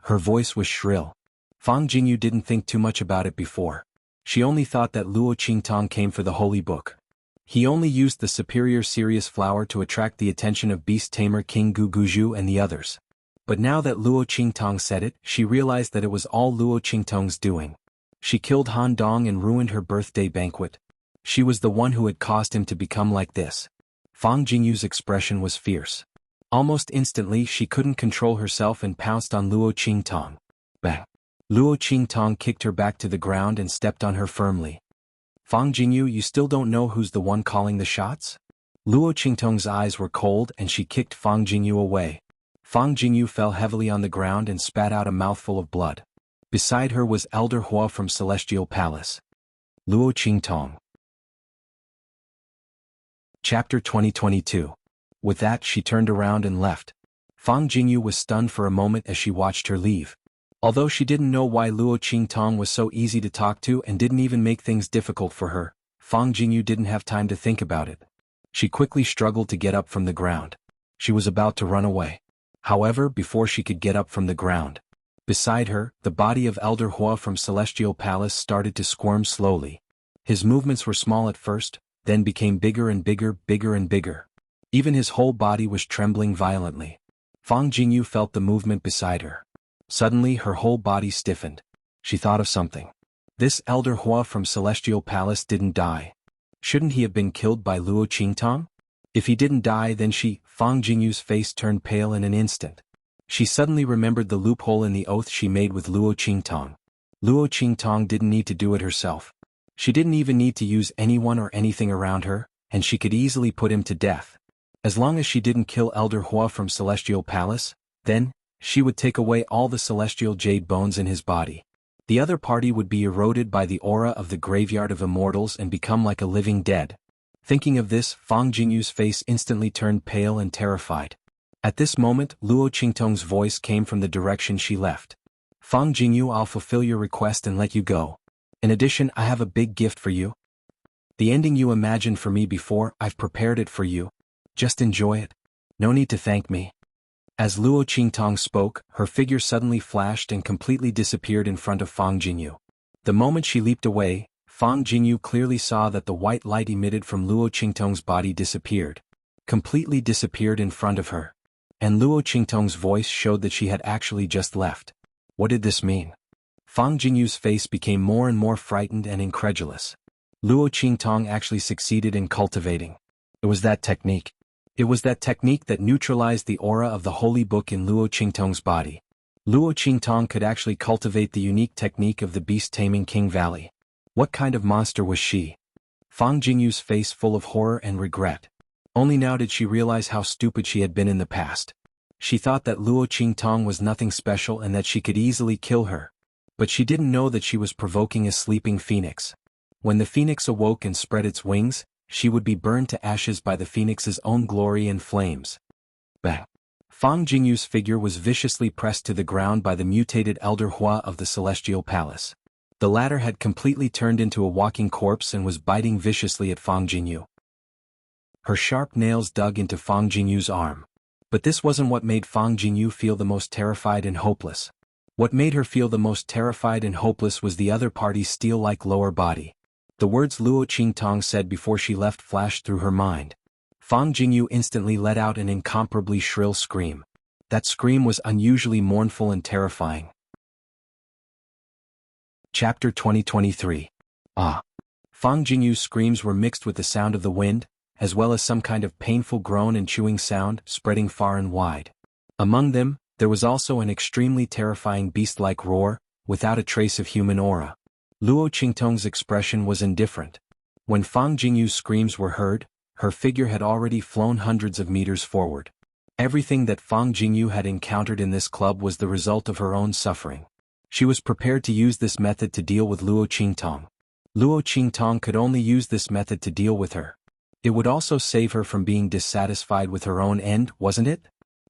Her voice was shrill. Fang Jingyu didn't think too much about it before. She only thought that Luo Qingtong came for the holy book. He only used the Superior Serious Flower to attract the attention of Beast Tamer King Gu Guju and the others. But now that Luo Qingtong said it, she realized that it was all Luo Qingtong's doing. She killed Han Dong and ruined her birthday banquet. She was the one who had caused him to become like this. Fang Jingyu's expression was fierce. Almost instantly she couldn't control herself and pounced on Luo Qingtong. Bang! Luo Qingtong kicked her back to the ground and stepped on her firmly. "Fang Jingyu, you still don't know who's the one calling the shots?" Luo Qingtong's eyes were cold and she kicked Fang Jingyu away. Fang Jingyu fell heavily on the ground and spat out a mouthful of blood. Beside her was Elder Hua from Celestial Palace. Luo Qingtong. Chapter 2022. With that, she turned around and left. Fang Jingyu was stunned for a moment as she watched her leave. Although she didn't know why Luo Qingtong was so easy to talk to and didn't even make things difficult for her, Fang Jingyu didn't have time to think about it. She quickly struggled to get up from the ground. She was about to run away. However, before she could get up from the ground, beside her, the body of Elder Hua from Celestial Palace started to squirm slowly. His movements were small at first, then became bigger and bigger, bigger and bigger. Even his whole body was trembling violently. Fang Jingyu felt the movement beside her. Suddenly her whole body stiffened. She thought of something. This Elder Hua from Celestial Palace didn't die. Shouldn't he have been killed by Luo Qingtong? If he didn't die, then Fang Jingyu's face turned pale in an instant. She suddenly remembered the loophole in the oath she made with Luo Qingtong. Luo Qingtong didn't need to do it herself. She didn't even need to use anyone or anything around her, and she could easily put him to death. As long as she didn't kill Elder Hua from Celestial Palace, then she would take away all the celestial jade bones in his body. The other party would be eroded by the aura of the graveyard of immortals and become like a living dead. Thinking of this, Fang Jingyu's face instantly turned pale and terrified. At this moment, Luo Qingtong's voice came from the direction she left. Fang Jingyu, I'll fulfill your request and let you go. In addition, I have a big gift for you. The ending you imagined for me before, I've prepared it for you. Just enjoy it. No need to thank me. As Luo Qingtong spoke, her figure suddenly flashed and completely disappeared in front of Fang Jingyu. The moment she leaped away, Fang Jingyu clearly saw that the white light emitted from Luo Qingtong's body disappeared. Completely disappeared in front of her. And Luo Qingtong's voice showed that she had actually just left. What did this mean? Fang Jingyu's face became more and more frightened and incredulous. Luo Qingtong actually succeeded in cultivating. It was that technique. It was that technique that neutralized the aura of the holy book in Luo Qingtong's body. Luo Qingtong could actually cultivate the unique technique of the beast-taming King Valley. What kind of monster was she? Fang Jingyu's face full of horror and regret. Only now did she realize how stupid she had been in the past. She thought that Luo Qingtong was nothing special and that she could easily kill her. But she didn't know that she was provoking a sleeping phoenix. When the phoenix awoke and spread its wings, she would be burned to ashes by the phoenix's own glory and flames. Bang! Fang Jingyu's figure was viciously pressed to the ground by the mutated Elder Hua of the Celestial Palace. The latter had completely turned into a walking corpse and was biting viciously at Fang Jingyu. Her sharp nails dug into Fang Jingyu's arm. But this wasn't what made Fang Jingyu feel the most terrified and hopeless. What made her feel the most terrified and hopeless was the other party's steel-like lower body. The words Luo Qingtong said before she left flashed through her mind. Fang Jingyu instantly let out an incomparably shrill scream. That scream was unusually mournful and terrifying. Chapter 2023. Ah! Fang Jingyu's screams were mixed with the sound of the wind, as well as some kind of painful groan and chewing sound, spreading far and wide. Among them, there was also an extremely terrifying beast-like roar, without a trace of human aura. Luo Qingtong's expression was indifferent. When Fang Jingyu's screams were heard, her figure had already flown hundreds of meters forward. Everything that Fang Jingyu had encountered in this club was the result of her own suffering. She was prepared to use this method to deal with Luo Qingtong. Luo Qingtong could only use this method to deal with her. It would also save her from being dissatisfied with her own end, wasn't it?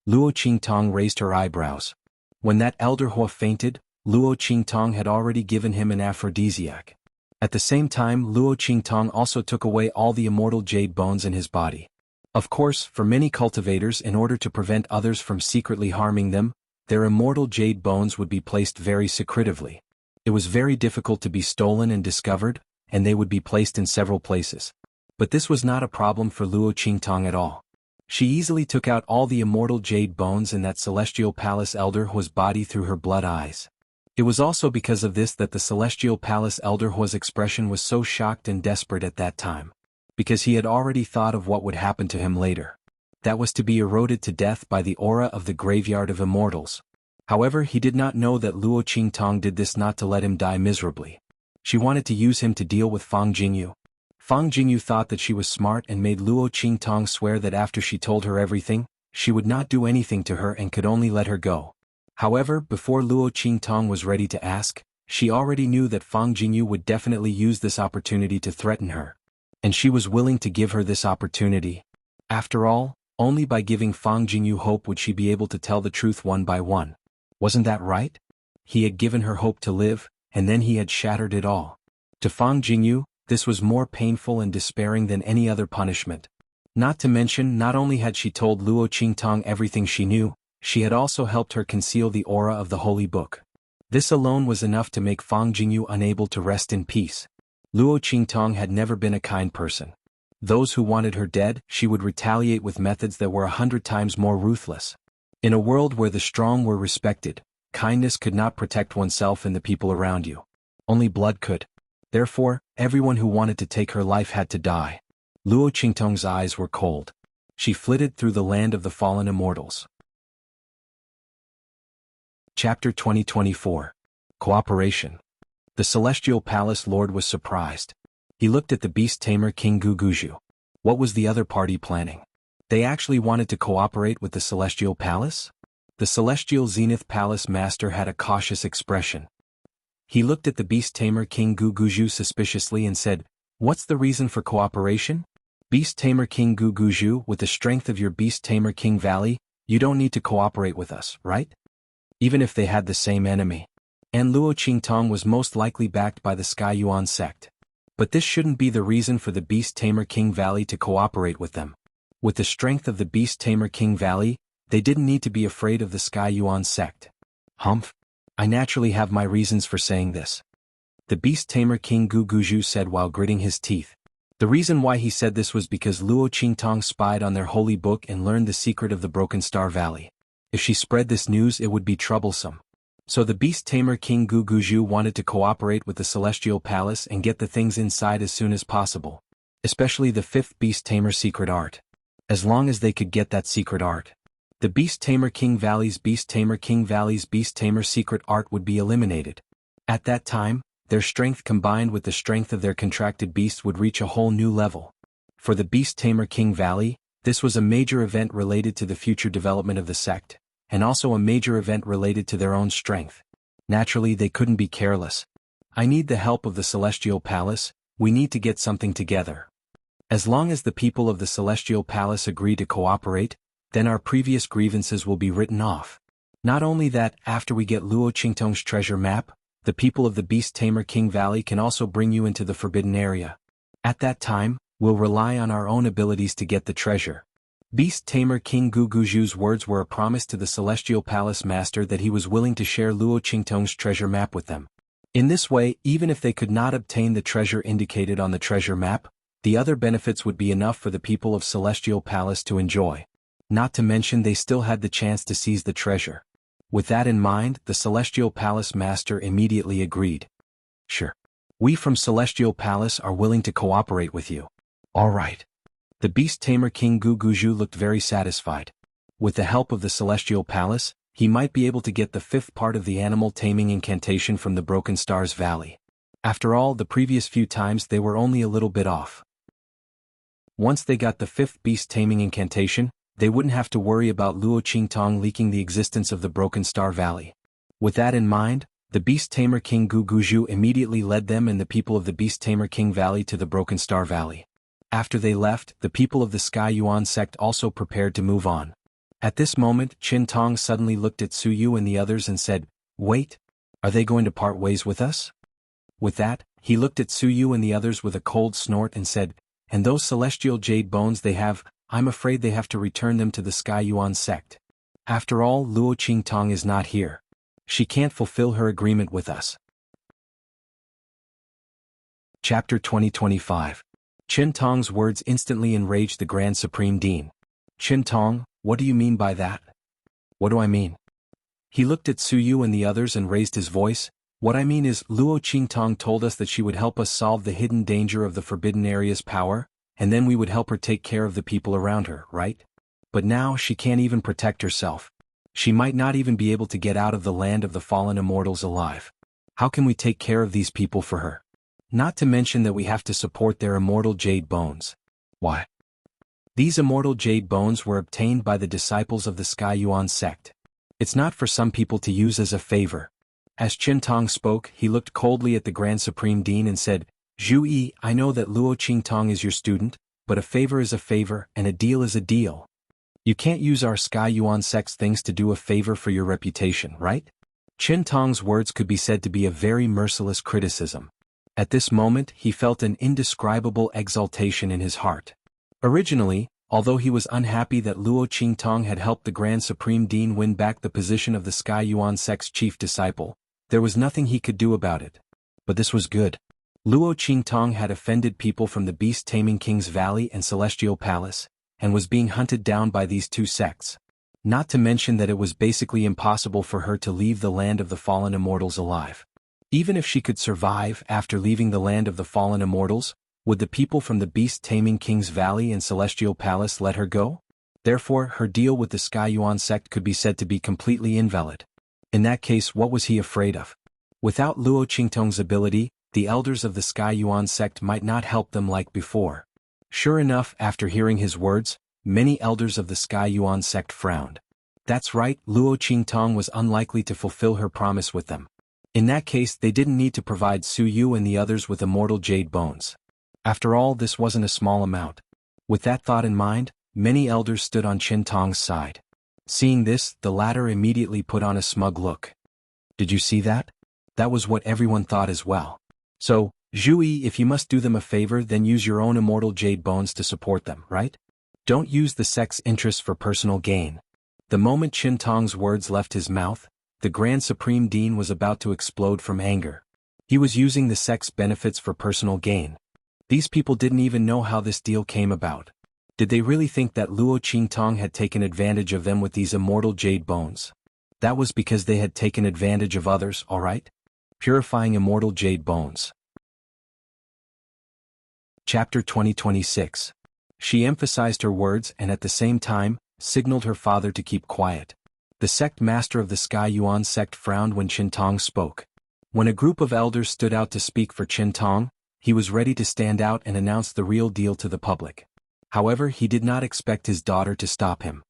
Luo Qingtong raised her eyebrows. When that Elder Hua fainted, Luo Qingtong had already given him an aphrodisiac. At the same time, Luo Qingtong also took away all the immortal jade bones in his body. Of course, for many cultivators, in order to prevent others from secretly harming them, their immortal jade bones would be placed very secretively. It was very difficult to be stolen and discovered, and they would be placed in several places. But this was not a problem for Luo Qingtong at all. She easily took out all the immortal jade bones in that Celestial Palace Elder Hua's body through her blood eyes. It was also because of this that the Celestial Palace Elder Hua's expression was so shocked and desperate at that time. Because he had already thought of what would happen to him later. That was to be eroded to death by the aura of the graveyard of immortals. However, he did not know that Luo Qingtong did this not to let him die miserably. She wanted to use him to deal with Fang Jingyu. Fang Jingyu thought that she was smart and made Luo Qingtong swear that after she told her everything, she would not do anything to her and could only let her go. However, before Luo Qingtong was ready to ask, she already knew that Fang Jingyu would definitely use this opportunity to threaten her. And she was willing to give her this opportunity. After all, Only by giving Fang Jingyu hope would she be able to tell the truth one by one. Wasn't that right? He had given her hope to live, and then he had shattered it all. To Fang Jingyu, this was more painful and despairing than any other punishment. Not to mention, not only had she told Luo Qingtong everything she knew, she had also helped her conceal the aura of the holy book. This alone was enough to make Fang Jingyu unable to rest in peace. Luo Qingtong had never been a kind person. Those who wanted her dead, she would retaliate with methods that were 100 times more ruthless. In a world where the strong were respected, kindness could not protect oneself and the people around you. Only blood could. Therefore, everyone who wanted to take her life had to die. Luo Qingtong's eyes were cold. She flitted through the land of the fallen immortals. Chapter 2024. Cooperation. The Celestial Palace Lord was surprised. He looked at the beast tamer King Guguju. What was the other party planning? They actually wanted to cooperate with the Celestial Palace? The Celestial Zenith Palace Master had a cautious expression. He looked at the beast tamer King Guguju suspiciously and said, "What's the reason for cooperation?" Beast tamer King Guguju, with the strength of your beast tamer King Valley, you don't need to cooperate with us, right? Even if they had the same enemy. And Luo Qingtong was most likely backed by the Sky Yuan sect. But this shouldn't be the reason for the beast tamer King Valley to cooperate with them. With the strength of the beast tamer King Valley, they didn't need to be afraid of the Sky Yuan sect. Humph. I naturally have my reasons for saying this. The beast tamer King Guguju said while gritting his teeth. The reason why he said this was because Luo Qingtong spied on their holy book and learned the secret of the Broken Star Valley. If she spread this news, it would be troublesome. So the beast tamer King Guguju wanted to cooperate with the Celestial Palace and get the things inside as soon as possible. Especially the 5th beast tamer secret art. As long as they could get that secret art. The beast tamer King Valley's beast tamer King Valley's beast tamer secret art would be eliminated. At that time, their strength combined with the strength of their contracted beast would reach a whole new level. For the beast tamer King Valley, this was a major event related to the future development of the sect, and also a major event related to their own strength. Naturally, they couldn't be careless. I need the help of the Celestial Palace, we need to get something together. As long as the people of the Celestial Palace agree to cooperate, then our previous grievances will be written off. Not only that, after we get Luo Qingtong's treasure map, the people of the Beast Tamer King Valley can also bring you into the forbidden area. At that time, we'll rely on our own abilities to get the treasure. Beast Tamer King Guguju's words were a promise to the Celestial Palace Master that he was willing to share Luo Qingtong's treasure map with them. In this way, even if they could not obtain the treasure indicated on the treasure map, the other benefits would be enough for the people of Celestial Palace to enjoy. Not to mention they still had the chance to seize the treasure. With that in mind, the Celestial Palace Master immediately agreed. Sure. We from Celestial Palace are willing to cooperate with you. All right. The Beast Tamer King Guguju looked very satisfied. With the help of the Celestial Palace, he might be able to get the 5th part of the animal taming incantation from the Broken Stars Valley. After all, the previous few times they were only a little bit off. Once they got the 5th beast taming incantation, they wouldn't have to worry about Luo Qingtong leaking the existence of the Broken Star Valley. With that in mind, the Beast Tamer King Guguju immediately led them and the people of the Beast Tamer King Valley to the Broken Star Valley. After they left, the people of the Sky Yuan sect also prepared to move on. At this moment, Qin Tong suddenly looked at Su Yu and the others and said, "Wait, are they going to part ways with us?" With that, he looked at Su Yu and the others with a cold snort and said, "And those celestial jade bones they have, I'm afraid they have to return them to the Sky Yuan sect. After all, Luo Qingtong is not here. She can't fulfill her agreement with us." Chapter 2025. Qin Tong's words instantly enraged the Grand Supreme Dean. "Qin Tong, what do you mean by that?" "What do I mean?" He looked at Su Yu and the others and raised his voice. "What I mean is, Luo Qingtong told us that she would help us solve the hidden danger of the Forbidden Area's power, and then we would help her take care of the people around her, right? But now she can't even protect herself. She might not even be able to get out of the land of the fallen immortals alive. How can we take care of these people for her? Not to mention that we have to support their immortal jade bones. Why? These immortal jade bones were obtained by the disciples of the Sky Yuan sect. It's not for some people to use as a favor." As Qin Tong spoke, he looked coldly at the Grand Supreme Dean and said, "Zhu Yi, I know that Luo Qingtong is your student, but a favor is a favor and a deal is a deal. You can't use our Sky Yuan sect's things to do a favor for your reputation, right? Qin Tong's words could be said to be a very merciless criticism. At this moment he felt an indescribable exultation in his heart. Originally, although he was unhappy that Luo Qingtong had helped the Grand Supreme Dean win back the position of the Sky Yuan sect's chief disciple, there was nothing he could do about it. But this was good. Luo Qingtong had offended people from the beast-taming King's Valley and Celestial Palace, and was being hunted down by these two sects. Not to mention that it was basically impossible for her to leave the land of the fallen immortals alive. Even if she could survive after leaving the land of the fallen immortals, would the people from the beast-taming King's Valley and Celestial Palace let her go? Therefore, her deal with the Sky Yuan sect could be said to be completely invalid. In that case, what was he afraid of? Without Luo Qingtong's ability, the elders of the Sky Yuan sect might not help them like before. Sure enough, after hearing his words, many elders of the Sky Yuan sect frowned. That's right, Luo Qingtong was unlikely to fulfill her promise with them. In that case, they didn't need to provide Su Yu and the others with immortal jade bones. After all, this wasn't a small amount. With that thought in mind, many elders stood on Qin Tong's side. Seeing this, the latter immediately put on a smug look. Did you see that? That was what everyone thought as well. So, Zhu, if you must do them a favor, then use your own immortal jade bones to support them, right? Don't use the sect's interests for personal gain. The moment Qin Tong's words left his mouth, the Grand Supreme Dean was about to explode from anger. He was using the sect's benefits for personal gain. These people didn't even know how this deal came about. Did they really think that Luo Qingtong had taken advantage of them with these immortal jade bones? That was because they had taken advantage of others, alright? Purifying immortal jade bones. Chapter 2026. She emphasized her words and at the same time, signaled her father to keep quiet. The sect master of the Sky Yuan sect frowned when Qin Tong spoke. When a group of elders stood out to speak for Qin Tong, he was ready to stand out and announce the real deal to the public. However, he did not expect his daughter to stop him.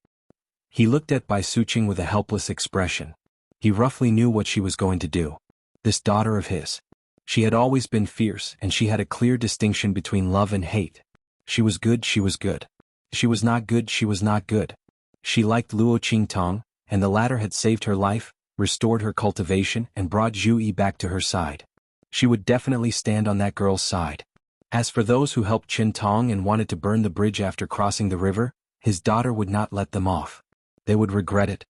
He looked at Bai Suqing with a helpless expression. He roughly knew what she was going to do. This daughter of his. She had always been fierce and she had a clear distinction between love and hate. She was good, she was good. She was not good, she was not good. She liked Luo Qingtong, and the latter had saved her life, restored her cultivation and brought Zhu Yi back to her side. She would definitely stand on that girl's side. As for those who helped Qin Tong and wanted to burn the bridge after crossing the river, his daughter would not let them off. They would regret it.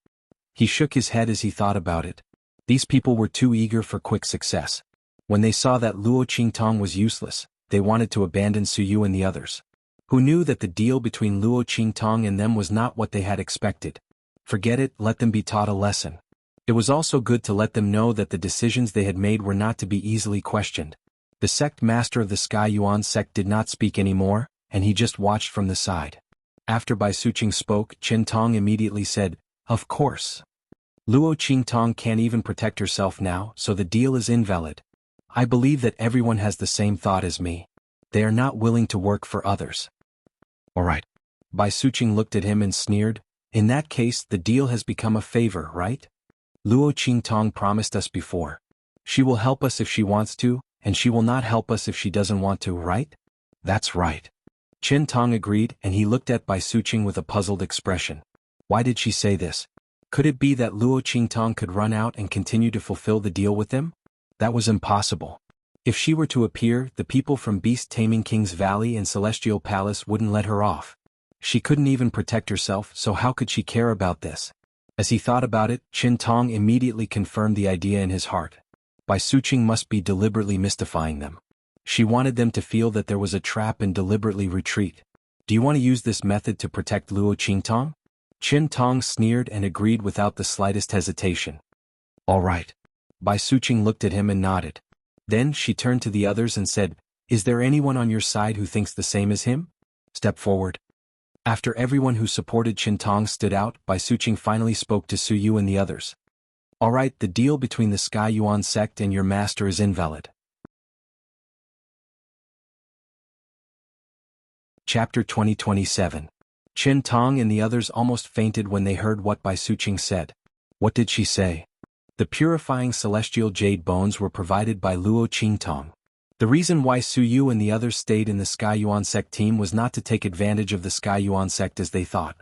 He shook his head as he thought about it. These people were too eager for quick success. When they saw that Luo Qingtong was useless, they wanted to abandon Su Yu and the others. Who knew that the deal between Luo Qingtong and them was not what they had expected. Forget it, let them be taught a lesson. It was also good to let them know that the decisions they had made were not to be easily questioned. The sect master of the Sky Yuan sect did not speak anymore, and he just watched from the side. After Bai Suqing spoke, Qin Tong immediately said, "Of course. Luo Qingtong can't even protect herself now, so the deal is invalid. I believe that everyone has the same thought as me. They are not willing to work for others." Alright. Bai Suqing looked at him and sneered, "In that case, the deal has become a favor, right? Luo Qingtong promised us before. She will help us if she wants to, and she will not help us if she doesn't want to, right?" "That's right." Qin Tong agreed, and he looked at Bai Suqing with a puzzled expression. Why did she say this? Could it be that Luo Qingtong could run out and continue to fulfill the deal with them? That was impossible. If she were to appear, the people from beast-taming King's Valley and Celestial Palace wouldn't let her off. She couldn't even protect herself, so how could she care about this? As he thought about it, Qin Tong immediately confirmed the idea in his heart. Bai Suqing must be deliberately mystifying them. She wanted them to feel that there was a trap and deliberately retreat. "Do you want to use this method to protect Luo Qingtong?" Qin Tong sneered and agreed without the slightest hesitation. "All right." Bai Suqing looked at him and nodded. Then she turned to the others and said, "Is there anyone on your side who thinks the same as him? Step forward." After everyone who supported Qin Tong stood out, Bai Suqing finally spoke to Su Yu and the others. "Alright, the deal between the Sky Yuan sect and your master is invalid." Chapter 2027. Qin Tong and the others almost fainted when they heard what Bai Suqing said. What did she say? The purifying celestial jade bones were provided by Luo Qingtong. The reason why Su Yu and the others stayed in the Sky Yuan sect team was not to take advantage of the Sky Yuan sect as they thought.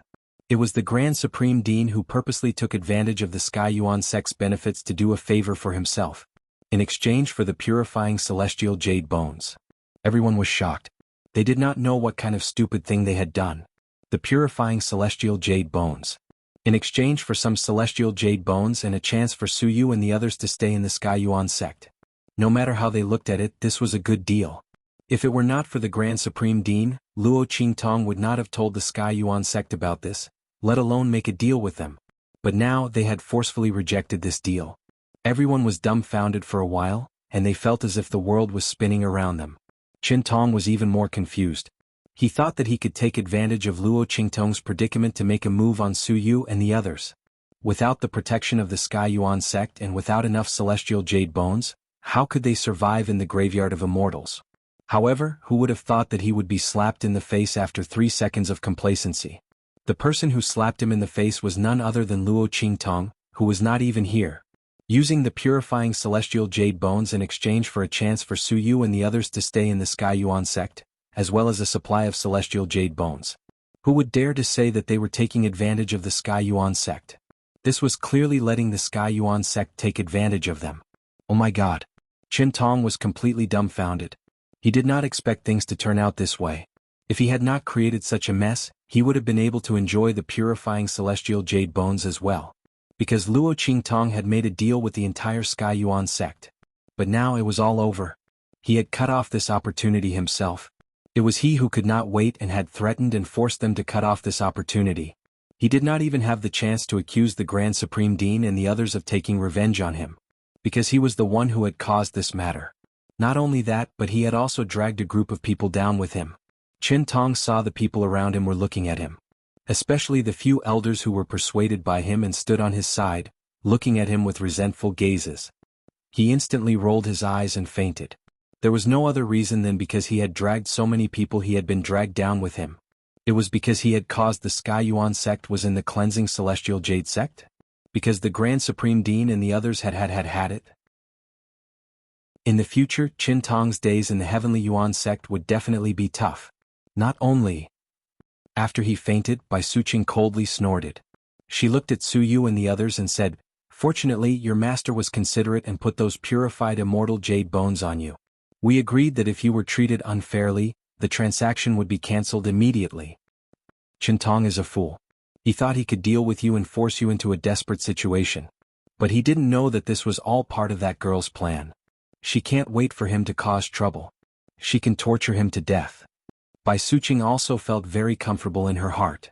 It was the Grand Supreme Dean who purposely took advantage of the Sky Yuan sect's benefits to do a favor for himself, in exchange for the purifying celestial jade bones. Everyone was shocked. They did not know what kind of stupid thing they had done. The purifying celestial jade bones. In exchange for some celestial jade bones and a chance for Su Yu and the others to stay in the Sky Yuan sect. No matter how they looked at it, this was a good deal. If it were not for the Grand Supreme Dean, Luo Qingtong would not have told the Sky Yuan sect about this, let alone make a deal with them. But now they had forcefully rejected this deal. Everyone was dumbfounded for a while, and they felt as if the world was spinning around them. Qingtong was even more confused. He thought that he could take advantage of Luo Qingtong's predicament to make a move on Su Yu and the others. Without the protection of the Sky Yuan sect and without enough celestial jade bones, how could they survive in the graveyard of immortals? However, who would have thought that he would be slapped in the face after 3 seconds of complacency? The person who slapped him in the face was none other than Luo Qingtong, who was not even here. Using the purifying celestial jade bones in exchange for a chance for Su Yu and the others to stay in the Sky Yuan sect, as well as a supply of celestial jade bones. Who would dare to say that they were taking advantage of the Sky Yuan sect? This was clearly letting the Sky Yuan sect take advantage of them. Oh my god. Qingtong was completely dumbfounded. He did not expect things to turn out this way. If he had not created such a mess, he would have been able to enjoy the purifying celestial jade bones as well. Because Luo Qingtong had made a deal with the entire Sky Yuan sect. But now it was all over. He had cut off this opportunity himself. It was he who could not wait and had threatened and forced them to cut off this opportunity. He did not even have the chance to accuse the Grand Supreme Dean and the others of taking revenge on him. Because he was the one who had caused this matter. Not only that, but he had also dragged a group of people down with him. Qingtong saw the people around him were looking at him. Especially the few elders who were persuaded by him and stood on his side, looking at him with resentful gazes. He instantly rolled his eyes and fainted. There was no other reason than because he had dragged so many people he had been dragged down with him. It was because he had caused the Sky Yuan sect was in the cleansing celestial jade sect? Because the Grand Supreme Dean and the others had it? In the future, Qingtong's days in the Heavenly Yuan sect would definitely be tough. Not only. After he fainted, Bai Suqing coldly snorted. She looked at Su Yu and the others and said, "Fortunately, your master was considerate and put those purified immortal jade bones on you. We agreed that if you were treated unfairly, the transaction would be cancelled immediately. Qingtong is a fool. He thought he could deal with you and force you into a desperate situation. But he didn't know that this was all part of that girl's plan. She can't wait for him to cause trouble. She can torture him to death." Bai Suqing also felt very comfortable in her heart.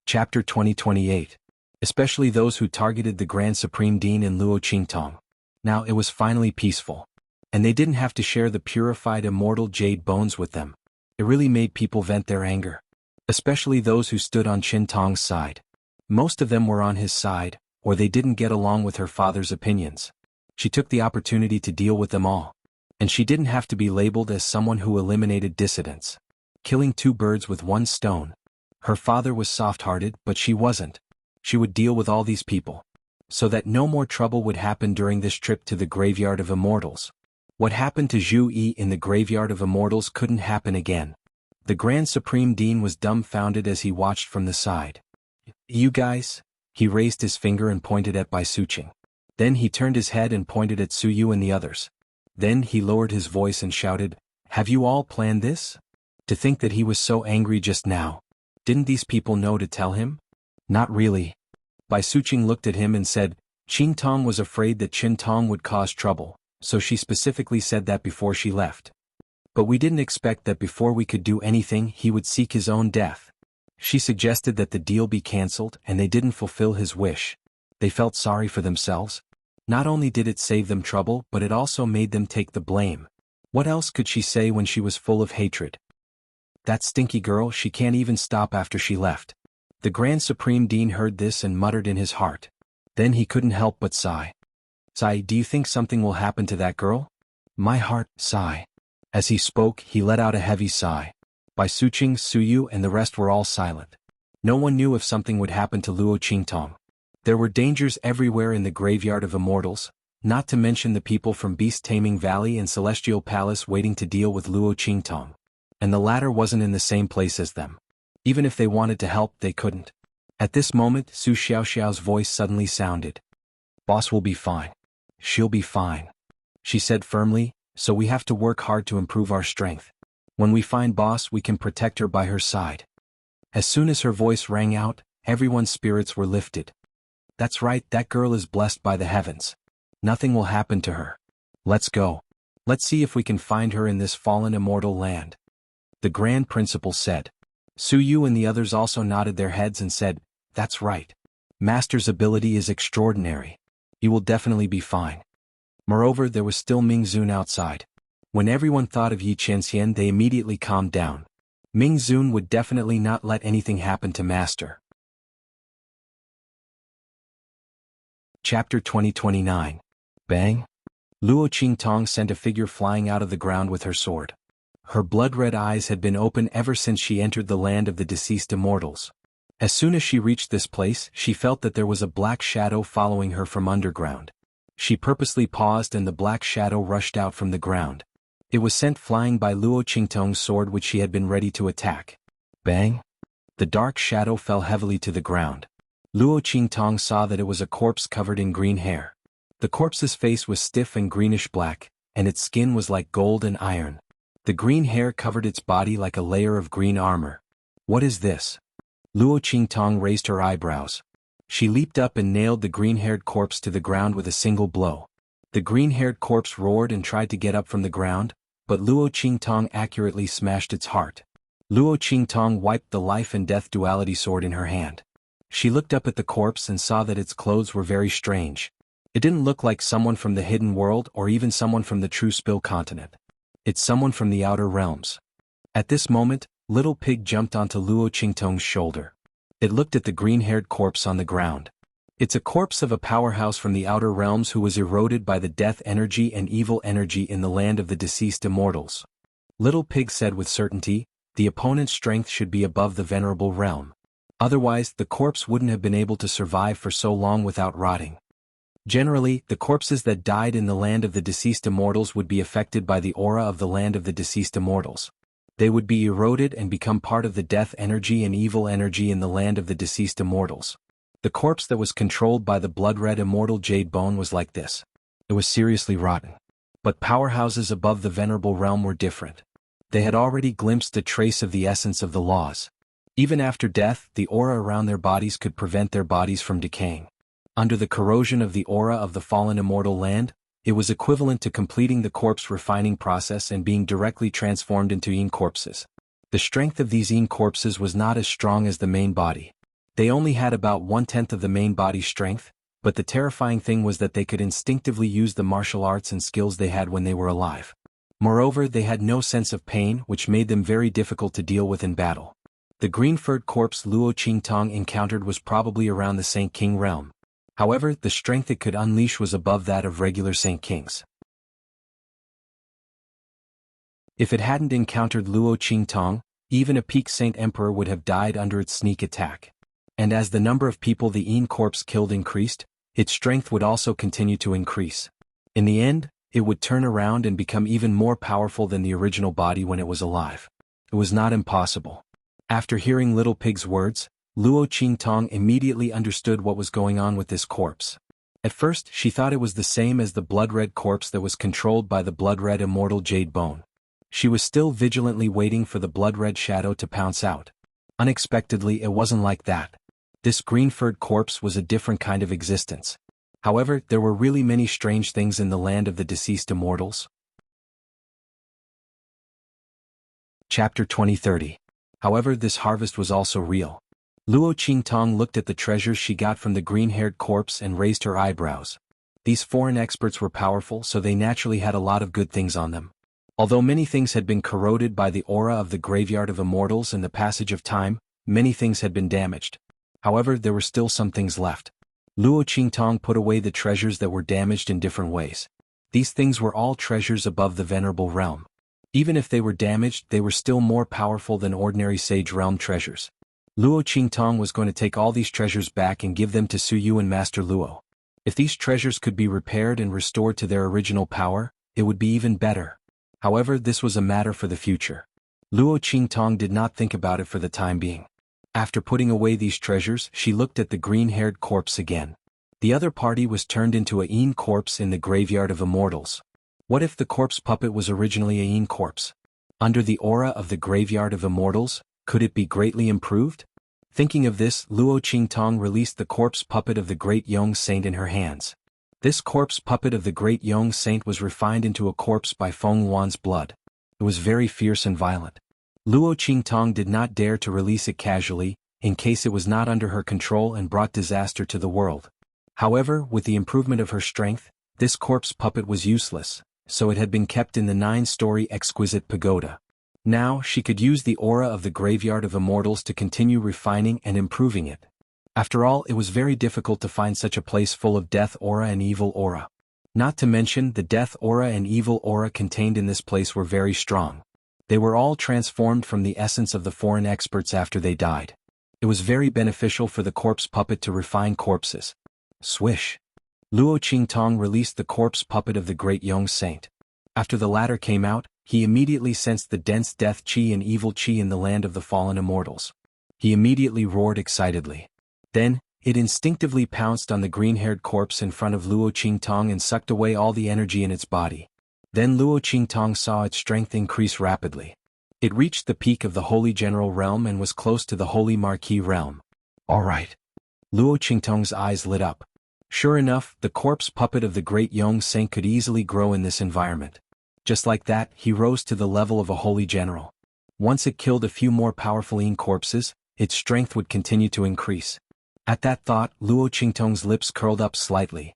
Chapter 2028. Especially those who targeted the Grand Supreme Dean and Luo Qingtong. Now it was finally peaceful. And they didn't have to share the purified immortal jade bones with them. It really made people vent their anger. Especially those who stood on Qingtong's side. Most of them were on his side, or they didn't get along with her father's opinions. She took the opportunity to deal with them all. And she didn't have to be labeled as someone who eliminated dissidents. Killing 2 birds with 1 stone. Her father was soft-hearted, but she wasn't. She would deal with all these people. So that no more trouble would happen during this trip to the Graveyard of Immortals. What happened to Zhu Yi in the Graveyard of Immortals couldn't happen again. The Grand Supreme Dean was dumbfounded as he watched from the side. "You guys?" He raised his finger and pointed at Bai Suqing. Then he turned his head and pointed at Su Yu and the others. Then he lowered his voice and shouted, "Have you all planned this?" To think that he was so angry just now. Didn't these people know to tell him? Not really. Bai Suqing looked at him and said, "Qingtong was afraid that Qingtong would cause trouble, so she specifically said that before she left. But we didn't expect that before we could do anything he would seek his own death. She suggested that the deal be cancelled and they didn't fulfill his wish. They felt sorry for themselves. Not only did it save them trouble, but it also made them take the blame. What else could she say when she was full of hatred? That stinky girl, she can't even stop after she left." The Grand Supreme Dean heard this and muttered in his heart. Then he couldn't help but sigh. "Sigh, do you think something will happen to that girl?" "My heart, sigh." As he spoke, he let out a heavy sigh. Bai Suqing, Su Yu and the rest were all silent. No one knew if something would happen to Luo Qingtong. There were dangers everywhere in the Graveyard of Immortals, not to mention the people from Beast Taming Valley and Celestial Palace waiting to deal with Luo Qingtong. And the latter wasn't in the same place as them. Even if they wanted to help, they couldn't. At this moment, Su Xiaoxiao's voice suddenly sounded. Boss will be fine. She'll be fine. She said firmly, so we have to work hard to improve our strength. When we find Boss, we can protect her by her side. As soon as her voice rang out, everyone's spirits were lifted. That's right, that girl is blessed by the heavens. Nothing will happen to her. Let's go. Let's see if we can find her in this fallen immortal land. The Grand Principal said. Su Yu and the others also nodded their heads and said, That's right. Master's ability is extraordinary. You will definitely be fine. Moreover, there was still Ming Zun outside. When everyone thought of Yi Qianxian, they immediately calmed down. Ming Zun would definitely not let anything happen to Master. Chapter 2029. Bang! Luo Qingtong sent a figure flying out of the ground with her sword. Her blood-red eyes had been open ever since she entered the land of the deceased immortals. As soon as she reached this place, she felt that there was a black shadow following her from underground. She purposely paused and the black shadow rushed out from the ground. It was sent flying by Luo Qingtong's sword, which she had been ready to attack. Bang! The dark shadow fell heavily to the ground. Luo Qingtong saw that it was a corpse covered in green hair. The corpse's face was stiff and greenish-black, and its skin was like gold and iron. The green hair covered its body like a layer of green armor. What is this? Luo Qingtong raised her eyebrows. She leaped up and nailed the green-haired corpse to the ground with a single blow. The green-haired corpse roared and tried to get up from the ground, but Luo Qingtong accurately smashed its heart. Luo Qingtong wiped the life and death duality sword in her hand. She looked up at the corpse and saw that its clothes were very strange. It didn't look like someone from the hidden world or even someone from the true Spill continent. It's someone from the outer realms. At this moment, Little Pig jumped onto Luo Qingtong's shoulder. It looked at the green-haired corpse on the ground. It's a corpse of a powerhouse from the outer realms who was eroded by the death energy and evil energy in the land of the deceased immortals. Little Pig said with certainty, the opponent's strength should be above the venerable realm. Otherwise, the corpse wouldn't have been able to survive for so long without rotting. Generally, the corpses that died in the land of the deceased immortals would be affected by the aura of the land of the deceased immortals. They would be eroded and become part of the death energy and evil energy in the land of the deceased immortals. The corpse that was controlled by the blood-red immortal Jade Bone was like this. It was seriously rotten. But powerhouses above the venerable realm were different. They had already glimpsed a trace of the essence of the laws. Even after death, the aura around their bodies could prevent their bodies from decaying. Under the corrosion of the aura of the fallen immortal land, it was equivalent to completing the corpse refining process and being directly transformed into Yin corpses. The strength of these Yin corpses was not as strong as the main body. They only had about 1/10 of the main body's strength, but the terrifying thing was that they could instinctively use the martial arts and skills they had when they were alive. Moreover, they had no sense of pain, which made them very difficult to deal with in battle. The green-furred corpse Luo Qingtong encountered was probably around the Saint King realm. However, the strength it could unleash was above that of regular Saint Kings. If it hadn't encountered Luo Qingtong, even a peak Saint Emperor would have died under its sneak attack. And as the number of people the Yin corpse killed increased, its strength would also continue to increase. In the end, it would turn around and become even more powerful than the original body when it was alive. It was not impossible. After hearing Little Pig's words, Luo Qingtong immediately understood what was going on with this corpse. At first, she thought it was the same as the blood-red corpse that was controlled by the blood-red immortal Jade Bone. She was still vigilantly waiting for the blood-red shadow to pounce out. Unexpectedly, it wasn't like that. This green-furred corpse was a different kind of existence. However, there were really many strange things in the land of the deceased immortals. Chapter 2030. However, this harvest was also real. Luo Qingtong looked at the treasures she got from the green-haired corpse and raised her eyebrows. These foreign experts were powerful, so they naturally had a lot of good things on them. Although many things had been corroded by the aura of the graveyard of immortals and the passage of time, many things had been damaged. However, there were still some things left. Luo Qingtong put away the treasures that were damaged in different ways. These things were all treasures above the venerable realm. Even if they were damaged, they were still more powerful than ordinary Sage Realm treasures. Luo Qingtong was going to take all these treasures back and give them to Su Yu and Master Luo. If these treasures could be repaired and restored to their original power, it would be even better. However, this was a matter for the future. Luo Qingtong did not think about it for the time being. After putting away these treasures, she looked at the green-haired corpse again. The other party was turned into a Een corpse in the graveyard of immortals. What if the corpse puppet was originally a Een corpse? Under the aura of the graveyard of immortals, could it be greatly improved? Thinking of this, Luo Qingtong released the corpse puppet of the great Yong Saint in her hands. This corpse puppet of the great Yong Saint was refined into a corpse by Feng Wan's blood. It was very fierce and violent. Luo Qingtong did not dare to release it casually, in case it was not under her control and brought disaster to the world. However, with the improvement of her strength, this corpse puppet was useless, so it had been kept in the 9-story exquisite pagoda. Now she could use the aura of the graveyard of immortals to continue refining and improving it. After all, it was very difficult to find such a place full of death aura and evil aura. Not to mention, the death aura and evil aura contained in this place were very strong. They were all transformed from the essence of the foreign experts after they died. It was very beneficial for the corpse puppet to refine corpses. Swish! Luo Qingtong released the corpse puppet of the great Yong Saint. After the latter came out, he immediately sensed the dense death qi and evil qi in the land of the fallen immortals. He immediately roared excitedly. Then, it instinctively pounced on the green-haired corpse in front of Luo Qingtong and sucked away all the energy in its body. Then Luo Qingtong saw its strength increase rapidly. It reached the peak of the Holy General Realm and was close to the Holy Marquis Realm. Alright. Luo Qingtong's eyes lit up. Sure enough, the corpse puppet of the great Yong Saint could easily grow in this environment. Just like that, he rose to the level of a holy general. Once it killed a few more powerful Een corpses, its strength would continue to increase. At that thought, Luo Qingtong's lips curled up slightly.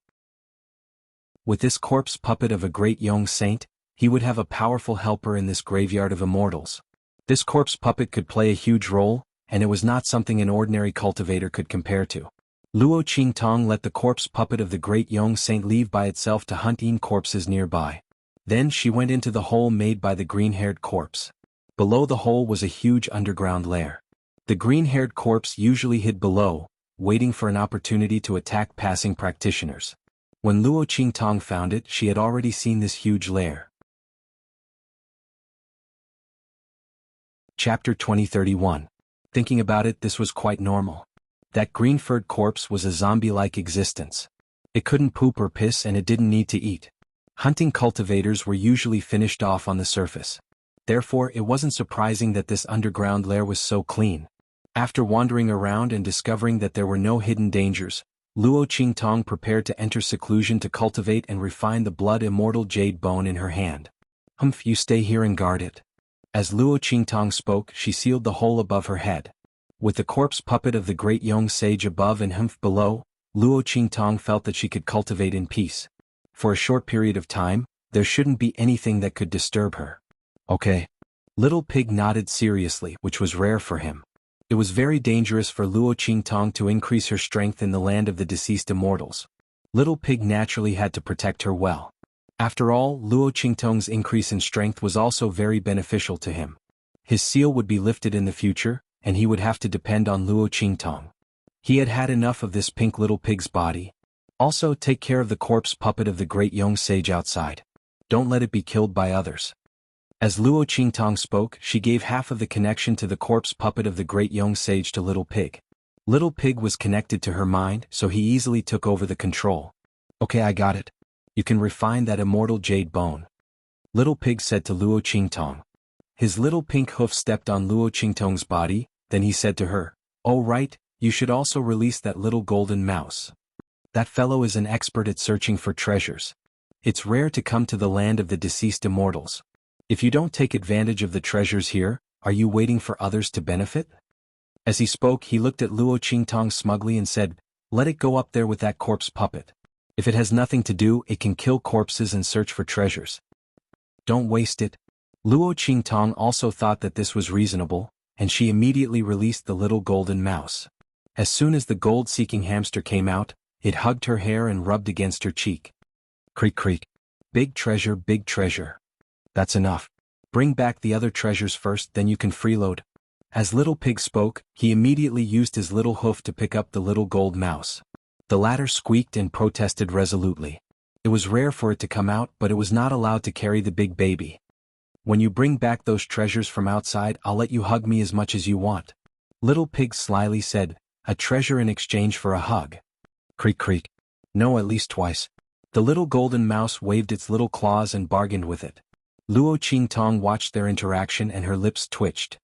With this corpse puppet of a great Yong Saint, he would have a powerful helper in this graveyard of immortals. This corpse puppet could play a huge role, and it was not something an ordinary cultivator could compare to. Luo Qingtong let the corpse puppet of the great Yong Saint leave by itself to hunt Een corpses nearby. Then she went into the hole made by the green-haired corpse. Below the hole was a huge underground lair. The green-haired corpse usually hid below, waiting for an opportunity to attack passing practitioners. When Luo Qingtong found it, she had already seen this huge lair. Chapter 2031. Thinking about it, this was quite normal. That green-furred corpse was a zombie-like existence. It couldn't poop or piss and it didn't need to eat. Hunting cultivators were usually finished off on the surface. Therefore, it wasn't surprising that this underground lair was so clean. After wandering around and discovering that there were no hidden dangers, Luo Qingtong prepared to enter seclusion to cultivate and refine the blood immortal jade bone in her hand. Humph, you stay here and guard it. As Luo Qingtong spoke, she sealed the hole above her head. With the corpse puppet of the great Yong Sage above and Humph below, Luo Qingtong felt that she could cultivate in peace. For a short period of time, there shouldn't be anything that could disturb her. Okay. Little Pig nodded seriously, which was rare for him. It was very dangerous for Luo Qingtong to increase her strength in the land of the deceased immortals. Little Pig naturally had to protect her well. After all, Luo Qingtong's increase in strength was also very beneficial to him. His seal would be lifted in the future, and he would have to depend on Luo Qingtong. He had had enough of this pink little pig's body. Also, take care of the corpse puppet of the great Yong Sage outside. Don't let it be killed by others. As Luo Qingtong spoke, she gave half of the connection to the corpse puppet of the great Yong Sage to Little Pig. Little Pig was connected to her mind, so he easily took over the control. Okay, I got it. You can refine that immortal jade bone. Little Pig said to Luo Qingtong. His little pink hoof stepped on Luo Qingtong's body, then he said to her, "Oh right, you should also release that little golden mouse. That fellow is an expert at searching for treasures. It's rare to come to the land of the deceased immortals. If you don't take advantage of the treasures here, are you waiting for others to benefit?" As he spoke, he looked at Luo Qingtong smugly and said, "Let it go up there with that corpse puppet. If it has nothing to do, it can kill corpses and search for treasures. Don't waste it." Luo Qingtong also thought that this was reasonable, and she immediately released the little golden mouse. As soon as the gold-seeking hamster came out, it hugged her hair and rubbed against her cheek. Creak creak. Big treasure, big treasure. That's enough. Bring back the other treasures first, then you can freeload. As Little Pig spoke, he immediately used his little hoof to pick up the little gold mouse. The latter squeaked and protested resolutely. It was rare for it to come out, but it was not allowed to carry the big baby. "When you bring back those treasures from outside, I'll let you hug me as much as you want." Little Pig slyly said, "A treasure in exchange for a hug." Creak creak. No, at least twice. The little golden mouse waved its little claws and bargained with it. Luo Qingtong watched their interaction and her lips twitched.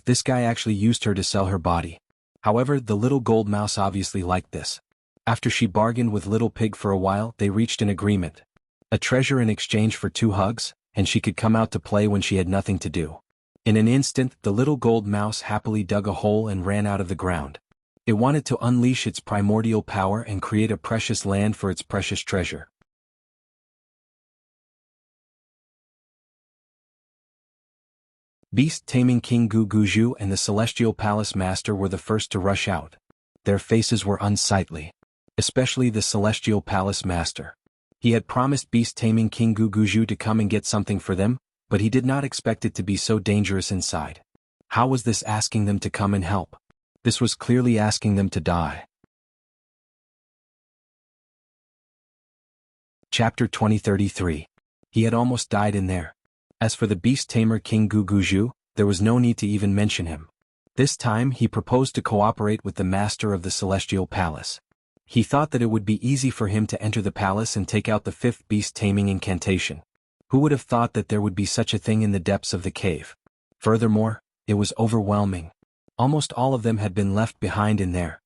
This guy actually used her to sell her body. However, the little gold mouse obviously liked this. After she bargained with Little Pig for a while, they reached an agreement. A treasure in exchange for 2 hugs, and she could come out to play when she had nothing to do. In an instant, the little gold mouse happily dug a hole and ran out of the ground. It wanted to unleash its primordial power and create a precious land for its precious treasure. Beast Taming King Gu Guju and the Celestial Palace Master were the first to rush out. Their faces were unsightly. Especially the Celestial Palace Master. He had promised Beast Taming King Gu Guju to come and get something for them, but he did not expect it to be so dangerous inside. How was this asking them to come and help? This was clearly asking them to die. Chapter 2033. He had almost died in there. As for the beast tamer King Gu Guju, there was no need to even mention him. This time he proposed to cooperate with the master of the Celestial Palace. He thought that it would be easy for him to enter the palace and take out the 5th beast taming incantation. Who would have thought that there would be such a thing in the depths of the cave? Furthermore, it was overwhelming. Almost all of them had been left behind in there.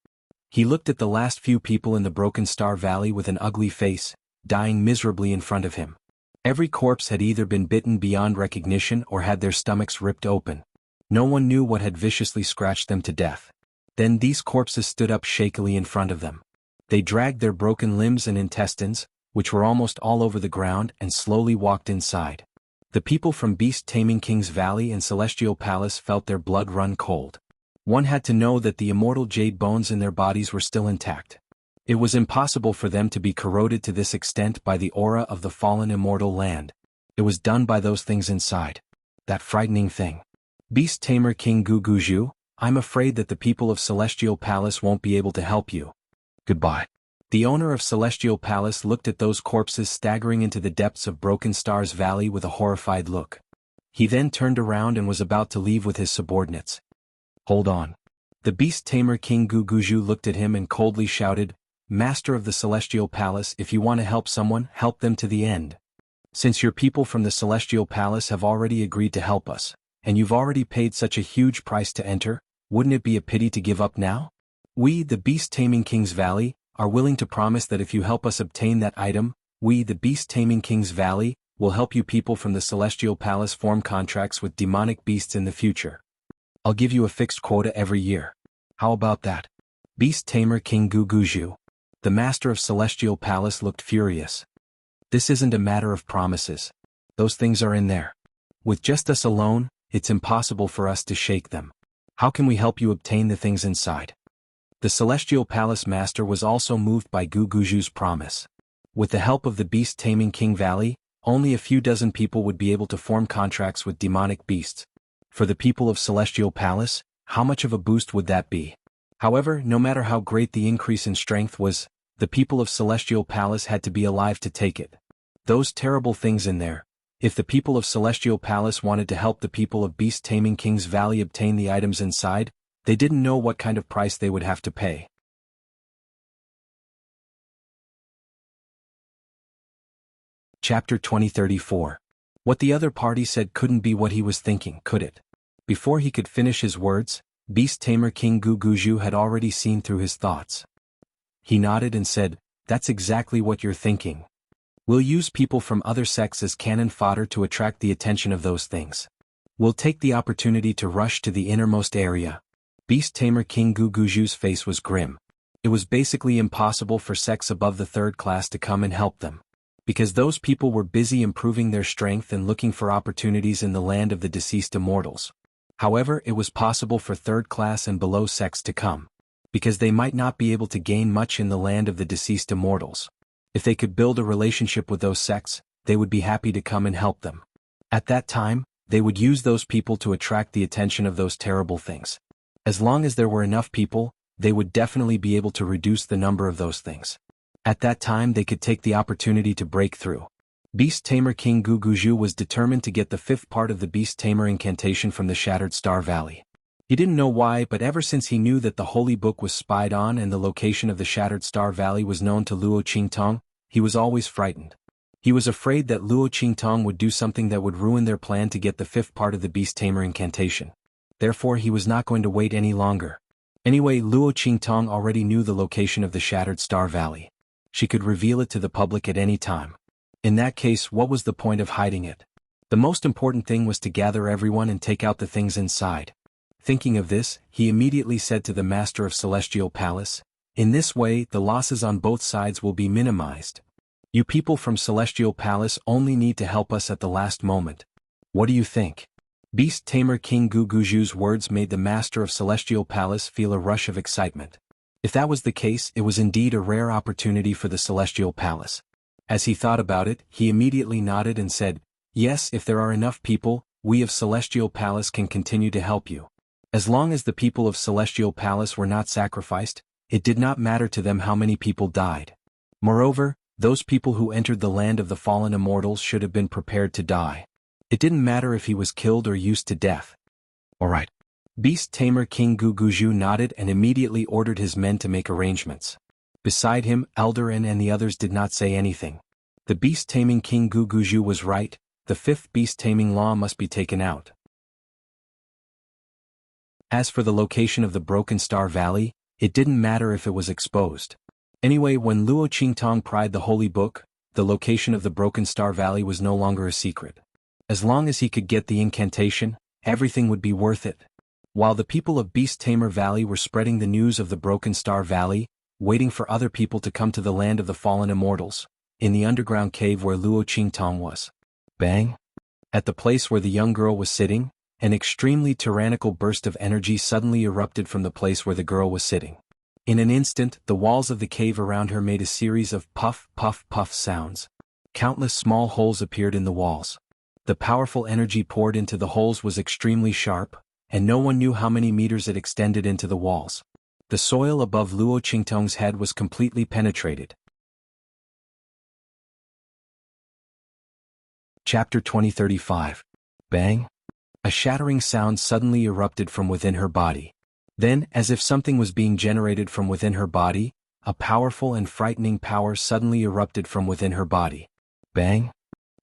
He looked at the last few people in the Broken Star Valley with an ugly face, dying miserably in front of him. Every corpse had either been bitten beyond recognition or had their stomachs ripped open. No one knew what had viciously scratched them to death. Then these corpses stood up shakily in front of them. They dragged their broken limbs and intestines, which were almost all over the ground, and slowly walked inside. The people from Beast Taming King's Valley and Celestial Palace felt their blood run cold. One had to know that the immortal jade bones in their bodies were still intact. It was impossible for them to be corroded to this extent by the aura of the fallen immortal land. It was done by those things inside. That frightening thing. Beast Tamer King Gu Guju, I'm afraid that the people of Celestial Palace won't be able to help you. Goodbye. The owner of Celestial Palace looked at those corpses staggering into the depths of Broken Stars Valley with a horrified look. He then turned around and was about to leave with his subordinates. Hold on. The Beast Tamer King Gu Guju looked at him and coldly shouted, Master of the Celestial Palace, if you want to help someone, help them to the end. Since your people from the Celestial Palace have already agreed to help us, and you've already paid such a huge price to enter, wouldn't it be a pity to give up now? We, the Beast Taming King's Valley, are willing to promise that if you help us obtain that item, we, the Beast Taming King's Valley, will help you people from the Celestial Palace form contracts with demonic beasts in the future. I'll give you a fixed quota every year. How about that? Beast Tamer King Gu Guju. The master of Celestial Palace looked furious. This isn't a matter of promises. Those things are in there. With just us alone, it's impossible for us to shake them. How can we help you obtain the things inside? The Celestial Palace Master was also moved by Gu Guju's promise. With the help of the Beast Taming King Valley, only a few dozen people would be able to form contracts with demonic beasts. For the people of Celestial Palace, how much of a boost would that be? However, no matter how great the increase in strength was, the people of Celestial Palace had to be alive to take it. Those terrible things in there. If the people of Celestial Palace wanted to help the people of Beast Taming King's Valley obtain the items inside, they didn't know what kind of price they would have to pay. Chapter 2034. What the other party said couldn't be what he was thinking, could it? Before he could finish his words, Beast Tamer King Gu Guju had already seen through his thoughts. He nodded and said, That's exactly what you're thinking. We'll use people from other sects as cannon fodder to attract the attention of those things. We'll take the opportunity to rush to the innermost area. Beast Tamer King Gu Guju's face was grim. It was basically impossible for sects above the 3rd class to come and help them. Because those people were busy improving their strength and looking for opportunities in the land of the deceased immortals. However, it was possible for 3rd class and below sects to come. Because they might not be able to gain much in the land of the deceased immortals. If they could build a relationship with those sects, they would be happy to come and help them. At that time, they would use those people to attract the attention of those terrible things. As long as there were enough people, they would definitely be able to reduce the number of those things. At that time they could take the opportunity to break through. Beast Tamer King Guguju was determined to get the fifth part of the Beast Tamer incantation from the Shattered Star Valley. He didn't know why, but ever since he knew that the Holy Book was spied on and the location of the Shattered Star Valley was known to Luo Qingtong, he was always frightened. He was afraid that Luo Qingtong would do something that would ruin their plan to get the fifth part of the Beast Tamer incantation. Therefore he was not going to wait any longer. Anyway, Luo Qingtong already knew the location of the Shattered Star Valley. She could reveal it to the public at any time. In that case, what was the point of hiding it? The most important thing was to gather everyone and take out the things inside. Thinking of this, he immediately said to the Master of Celestial Palace, "In this way, the losses on both sides will be minimized. You people from Celestial Palace only need to help us at the last moment. What do you think?" Beast Tamer King Guguju's words made the Master of Celestial Palace feel a rush of excitement. If that was the case, it was indeed a rare opportunity for the Celestial Palace. As he thought about it, he immediately nodded and said, "Yes, if there are enough people, we of Celestial Palace can continue to help you." As long as the people of Celestial Palace were not sacrificed, it did not matter to them how many people died. Moreover, those people who entered the land of the fallen immortals should have been prepared to die. It didn't matter if he was killed or used to death. Alright. Beast Tamer King Guguju nodded and immediately ordered his men to make arrangements. Beside him, Eldarin and the others did not say anything. The beast-taming King Guguju was right, the fifth beast-taming law must be taken out. As for the location of the Broken Star Valley, it didn't matter if it was exposed. Anyway, when Luo Qingtong pried the Holy Book, the location of the Broken Star Valley was no longer a secret. As long as he could get the incantation, everything would be worth it. While the people of Beast Tamer Valley were spreading the news of the Broken Star Valley, waiting for other people to come to the land of the fallen immortals, in the underground cave where Luo Qingtong was. Bang! At the place where the young girl was sitting, an extremely tyrannical burst of energy suddenly erupted from the place where the girl was sitting. In an instant, the walls of the cave around her made a series of puff, puff, puff sounds. Countless small holes appeared in the walls. The powerful energy poured into the holes was extremely sharp, and no one knew how many meters it extended into the walls. The soil above Luo Qingtong's head was completely penetrated. Chapter 2035. Bang! A shattering sound suddenly erupted from within her body. Then, as if something was being generated from within her body, a powerful and frightening power suddenly erupted from within her body. Bang!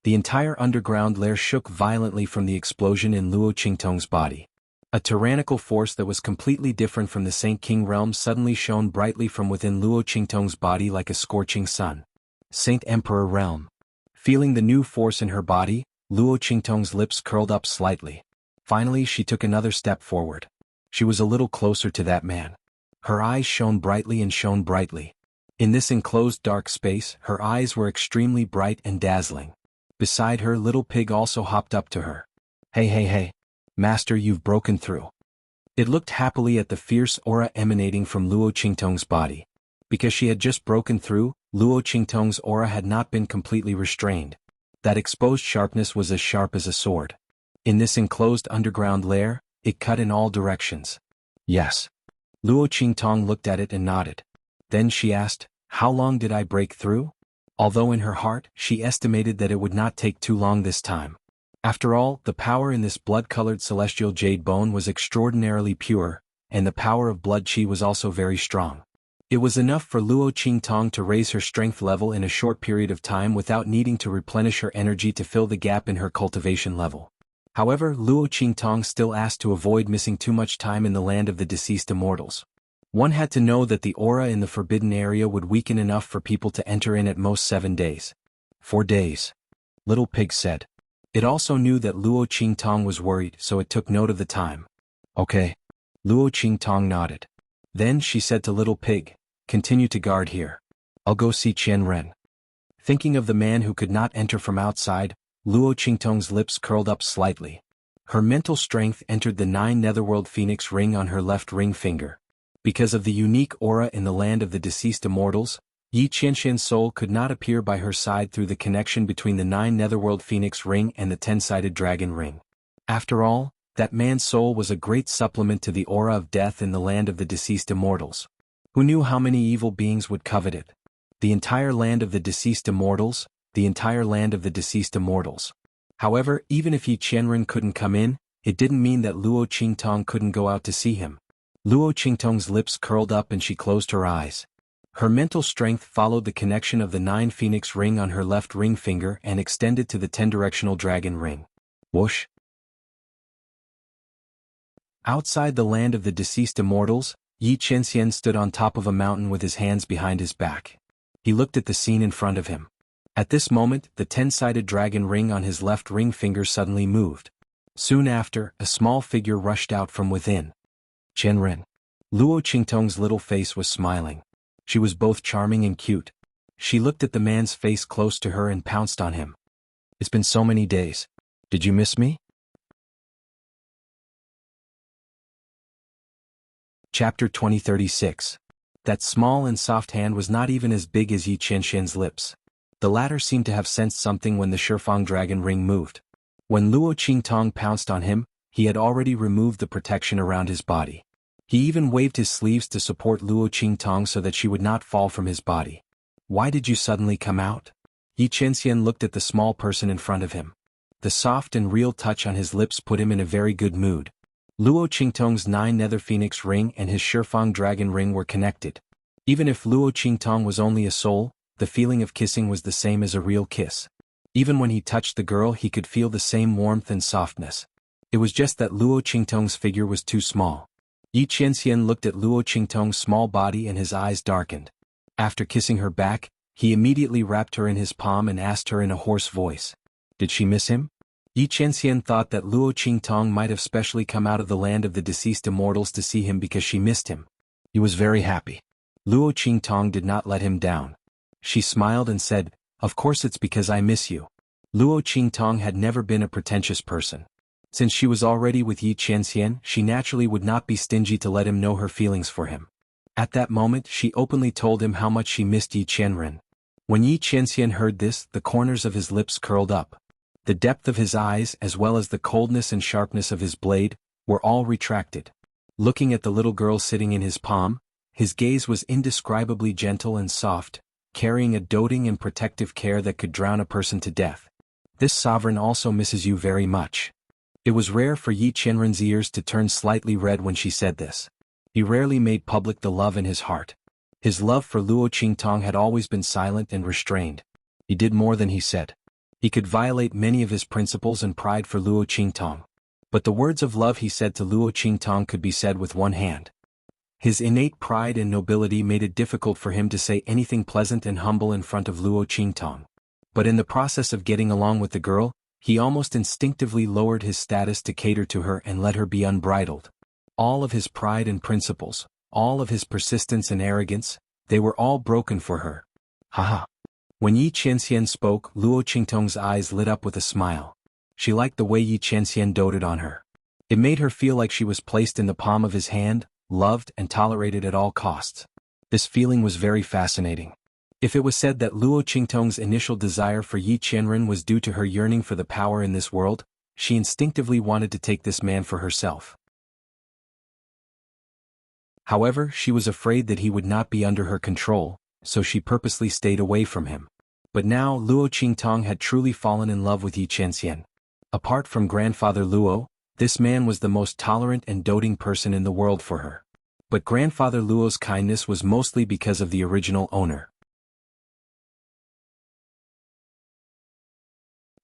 The entire underground lair shook violently from the explosion in Luo Qingtong's body. A tyrannical force that was completely different from the Saint King realm suddenly shone brightly from within Luo Qingtong's body like a scorching sun. Saint Emperor realm. Feeling the new force in her body, Luo Qingtong's lips curled up slightly. Finally, she took another step forward. She was a little closer to that man. Her eyes shone brightly and shone brightly. In this enclosed dark space, her eyes were extremely bright and dazzling. Beside her, Little Pig also hopped up to her. "Hey, hey, hey. Master, you've broken through." It looked happily at the fierce aura emanating from Luo Qingtong's body. Because she had just broken through, Luo Qingtong's aura had not been completely restrained. That exposed sharpness was as sharp as a sword. In this enclosed underground lair, it cut in all directions. Yes. Luo Qingtong looked at it and nodded. Then she asked, "How long did I break through?" Although in her heart, she estimated that it would not take too long this time. After all, the power in this blood-colored celestial jade bone was extraordinarily pure, and the power of blood chi was also very strong. It was enough for Luo Qingtong to raise her strength level in a short period of time without needing to replenish her energy to fill the gap in her cultivation level. However, Luo Qingtong still asked to avoid missing too much time in the land of the deceased immortals. One had to know that the aura in the forbidden area would weaken enough for people to enter in at most 7 days. 4 days. Little Pig said. It also knew that Luo Qingtong was worried, so it took note of the time. Okay. Luo Qingtong nodded. Then she said to Little Pig, "Continue to guard here. I'll go see Qian Ren." Thinking of the man who could not enter from outside, Luo Qingtong's lips curled up slightly. Her mental strength entered the 9 Netherworld Phoenix ring on her left ring finger. Because of the unique aura in the land of the deceased immortals, Yi Qianxian's soul could not appear by her side through the connection between the 9 Netherworld Phoenix ring and the 10-sided dragon ring. After all, that man's soul was a great supplement to the aura of death in the land of the deceased immortals. Who knew how many evil beings would covet it? The entire land of the deceased immortals, the entire land of the deceased immortals. However, even if Yi Qianren couldn't come in, it didn't mean that Luo Qingtong couldn't go out to see him. Luo Qingtong's lips curled up and she closed her eyes. Her mental strength followed the connection of the 9 phoenix ring on her left ring finger and extended to the 10-directional dragon ring. Whoosh! Outside the land of the deceased immortals, Yi Qianxian stood on top of a mountain with his hands behind his back. He looked at the scene in front of him. At this moment, the 10-sided dragon ring on his left ring finger suddenly moved. Soon after, a small figure rushed out from within. Qianren. Luo Qingtong's little face was smiling. She was both charming and cute. She looked at the man's face close to her and pounced on him. It's been so many days. Did you miss me? Chapter 2036. That small and soft hand was not even as big as Yi Qianxian's lips. The latter seemed to have sensed something when the Shifang dragon ring moved. When Luo Qingtong pounced on him, he had already removed the protection around his body. He even waved his sleeves to support Luo Qingtong so that she would not fall from his body. Why did you suddenly come out? Yi Qianxian looked at the small person in front of him. The soft and real touch on his lips put him in a very good mood. Luo Qingtong's 9 nether phoenix ring and his Shifang dragon ring were connected. Even if Luo Qingtong was only a soul, the feeling of kissing was the same as a real kiss. Even when he touched the girl, he could feel the same warmth and softness. It was just that Luo Qingtong's figure was too small. Yi Qianxian looked at Luo Qingtong's small body and his eyes darkened. After kissing her back, he immediately wrapped her in his palm and asked her in a hoarse voice. Did she miss him? Yi Qianxian thought that Luo Qingtong might have specially come out of the land of the deceased immortals to see him because she missed him. He was very happy. Luo Qingtong did not let him down. She smiled and said, "Of course it's because I miss you." Luo Qingtong had never been a pretentious person. Since she was already with Yi Qianxian, she naturally would not be stingy to let him know her feelings for him. At that moment, she openly told him how much she missed Yi Qianren. When Yi Qianxian heard this, the corners of his lips curled up. The depth of his eyes, as well as the coldness and sharpness of his blade, were all retracted. Looking at the little girl sitting in his palm, his gaze was indescribably gentle and soft, carrying a doting and protective care that could drown a person to death. This sovereign also misses you very much. It was rare for Yi Qianren's ears to turn slightly red when she said this. He rarely made public the love in his heart. His love for Luo Qingtong had always been silent and restrained. He did more than he said. He could violate many of his principles and pride for Luo Qingtong. But the words of love he said to Luo Qingtong could be said with one hand. His innate pride and nobility made it difficult for him to say anything pleasant and humble in front of Luo Qingtong. But in the process of getting along with the girl, he almost instinctively lowered his status to cater to her and let her be unbridled. All of his pride and principles, all of his persistence and arrogance, they were all broken for her. Haha. When Yi Qianxian spoke, Luo Qingtong's eyes lit up with a smile. She liked the way Yi Qianxian doted on her. It made her feel like she was placed in the palm of his hand, loved and tolerated at all costs. This feeling was very fascinating. If it was said that Luo Qingtong's initial desire for Yi Qianren was due to her yearning for the power in this world, she instinctively wanted to take this man for herself. However, she was afraid that he would not be under her control, so she purposely stayed away from him. But now Luo Qingtong had truly fallen in love with Yi Qianxian. Apart from grandfather Luo, this man was the most tolerant and doting person in the world for her. But grandfather Luo's kindness was mostly because of the original owner.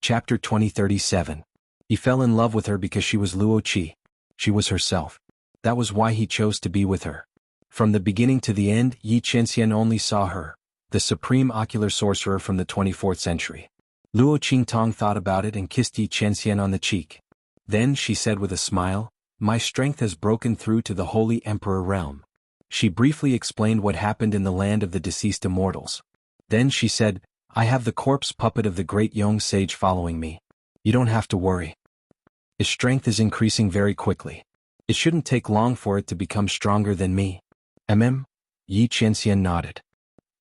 Chapter 2037. He fell in love with her because she was Luo Qi. She was herself. That was why he chose to be with her. From the beginning to the end, Yi Qianxian only saw her, the supreme ocular sorcerer from the 24th century. Luo Qingtong thought about it and kissed Yi Qianxian on the cheek. Then she said with a smile, "My strength has broken through to the Holy Emperor realm." She briefly explained what happened in the land of the deceased immortals. Then she said, "I have the corpse puppet of the great Yong sage following me. You don't have to worry. His strength is increasing very quickly. It shouldn't take long for it to become stronger than me." Yi Qianxian nodded.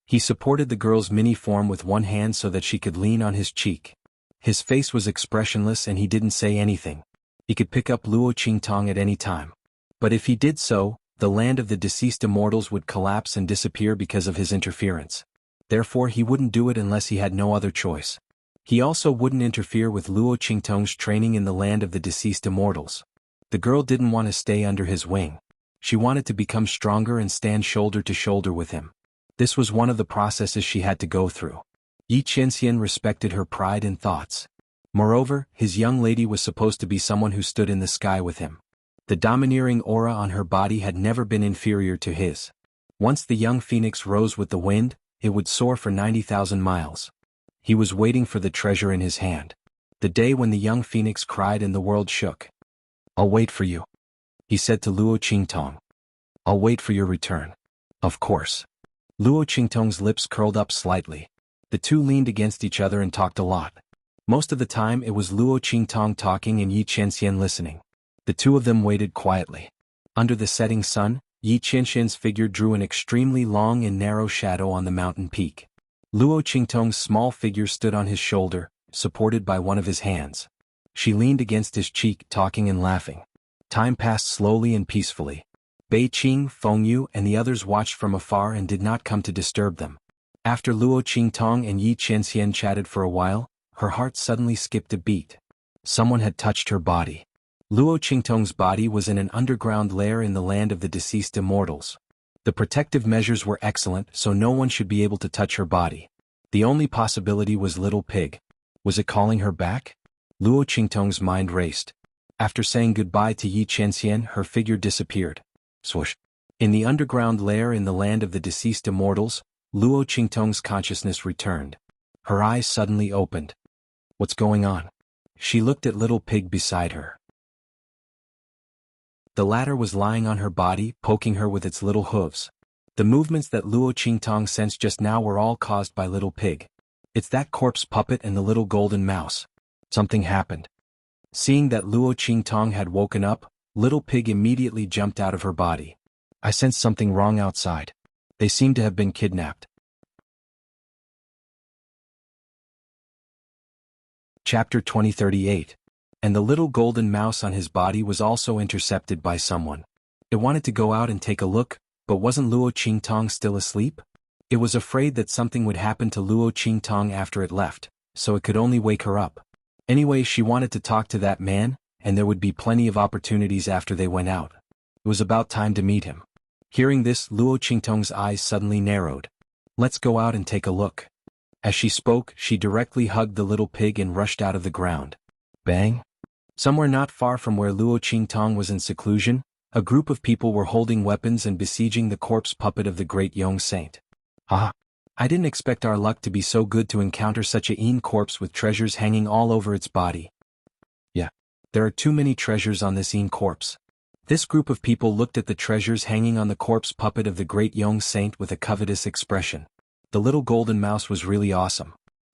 He supported the girl's mini form with one hand so that she could lean on his cheek. His face was expressionless and he didn't say anything. He could pick up Luo Qingtong at any time. But if he did so, the land of the deceased immortals would collapse and disappear because of his interference. Therefore he wouldn't do it unless he had no other choice. He also wouldn't interfere with Luo Qingtong's training in the land of the deceased immortals. The girl didn't want to stay under his wing. She wanted to become stronger and stand shoulder to shoulder with him. This was one of the processes she had to go through. Yi Qianxian respected her pride and thoughts. Moreover, his young lady was supposed to be someone who stood in the sky with him. The domineering aura on her body had never been inferior to his. Once the young phoenix rose with the wind, it would soar for 90,000 miles. He was waiting for the treasure in his hand. The day when the young phoenix cried and the world shook. "I'll wait for you," he said to Luo Qingtong. "I'll wait for your return." Of course. Luo Qingtong's lips curled up slightly. The two leaned against each other and talked a lot. Most of the time it was Luo Qingtong talking and Yi Qianxian listening. The two of them waited quietly. Under the setting sun, Yi Qianxian's figure drew an extremely long and narrow shadow on the mountain peak. Luo Qingtong's small figure stood on his shoulder, supported by one of his hands. She leaned against his cheek, talking and laughing. Time passed slowly and peacefully. Bei Qing, Fengyu and the others watched from afar and did not come to disturb them. After Luo Qingtong and Yi Qianxian chatted for a while, her heart suddenly skipped a beat. Someone had touched her body. Luo Qingtong's body was in an underground lair in the land of the deceased immortals. The protective measures were excellent, so no one should be able to touch her body. The only possibility was Little Pig. Was it calling her back? Luo Qingtong's mind raced. After saying goodbye to Yi Qianxian, her figure disappeared. Swoosh. In the underground lair in the land of the deceased immortals, Luo Qingtong's consciousness returned. Her eyes suddenly opened. What's going on? She looked at Little Pig beside her. The latter was lying on her body, poking her with its little hooves. The movements that Luo Qingtong sensed just now were all caused by Little Pig. It's that corpse puppet and the little golden mouse. Something happened. Seeing that Luo Qingtong had woken up, Little Pig immediately jumped out of her body. I sensed something wrong outside. They seem to have been kidnapped. Chapter 2038. And the little golden mouse on his body was also intercepted by someone. It wanted to go out and take a look, but wasn't Luo Qingtong still asleep? It was afraid that something would happen to Luo Qingtong after it left, so it could only wake her up. Anyway, she wanted to talk to that man, and there would be plenty of opportunities after they went out. It was about time to meet him. Hearing this, Luo Qingtong's eyes suddenly narrowed. Let's go out and take a look. As she spoke, she directly hugged the little pig and rushed out of the ground. Bang! Somewhere not far from where Luo Qingtong was in seclusion, a group of people were holding weapons and besieging the corpse puppet of the great young saint. Ah! I didn't expect our luck to be so good to encounter such a corpse with treasures hanging all over its body. Yeah. There are too many treasures on this corpse. This group of people looked at the treasures hanging on the corpse puppet of the great young saint with a covetous expression. The little golden mouse was really awesome.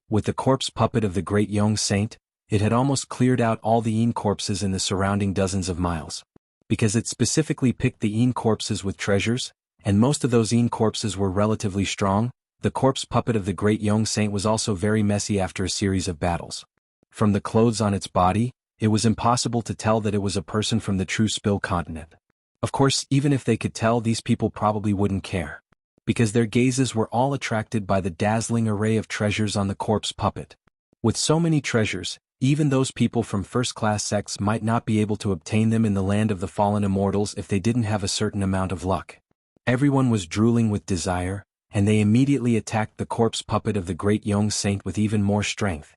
With the corpse puppet of the great young saint, it had almost cleared out all the corpses in the surrounding dozens of miles. Because it specifically picked the corpses with treasures, and most of those corpses were relatively strong, the corpse puppet of the great young saint was also very messy after a series of battles. From the clothes on its body, it was impossible to tell that it was a person from the true Spill continent. Of course, even if they could tell, these people probably wouldn't care. Because their gazes were all attracted by the dazzling array of treasures on the corpse puppet. With so many treasures, even those people from first-class sects might not be able to obtain them in the land of the fallen immortals if they didn't have a certain amount of luck. Everyone was drooling with desire, and they immediately attacked the corpse puppet of the great young saint with even more strength.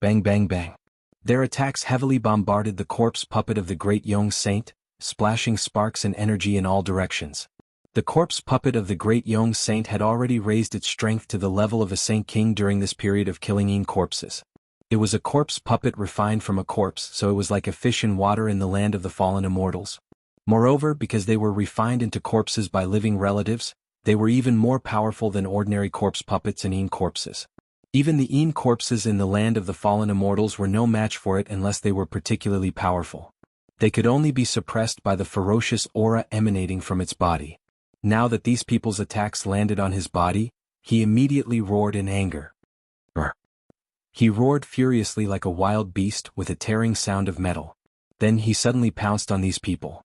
Bang bang bang. Their attacks heavily bombarded the corpse puppet of the great young saint, splashing sparks and energy in all directions. The corpse puppet of the great young saint had already raised its strength to the level of a saint king during this period of killing corpses. It was a corpse puppet refined from a corpse, so it was like a fish in water in the land of the fallen immortals. Moreover, because they were refined into corpses by living relatives, they were even more powerful than ordinary corpse puppets and corpses. Even the corpses in the land of the fallen immortals were no match for it unless they were particularly powerful. They could only be suppressed by the ferocious aura emanating from its body. Now that these people's attacks landed on his body, he immediately roared in anger. Urgh. He roared furiously like a wild beast with a tearing sound of metal. Then he suddenly pounced on these people.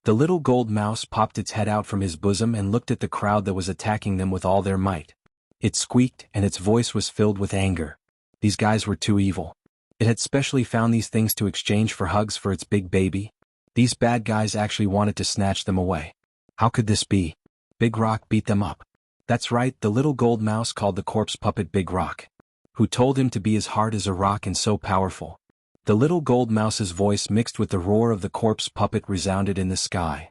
The little gold mouse popped its head out from his bosom and looked at the crowd that was attacking them with all their might. It squeaked, and its voice was filled with anger. These guys were too evil. It had specially found these things to exchange for hugs for its big baby. These bad guys actually wanted to snatch them away. How could this be? Big Rock beat them up. That's right, the little gold mouse called the corpse puppet Big Rock, who told him to be as hard as a rock and so powerful. The little gold mouse's voice mixed with the roar of the corpse puppet resounded in the sky.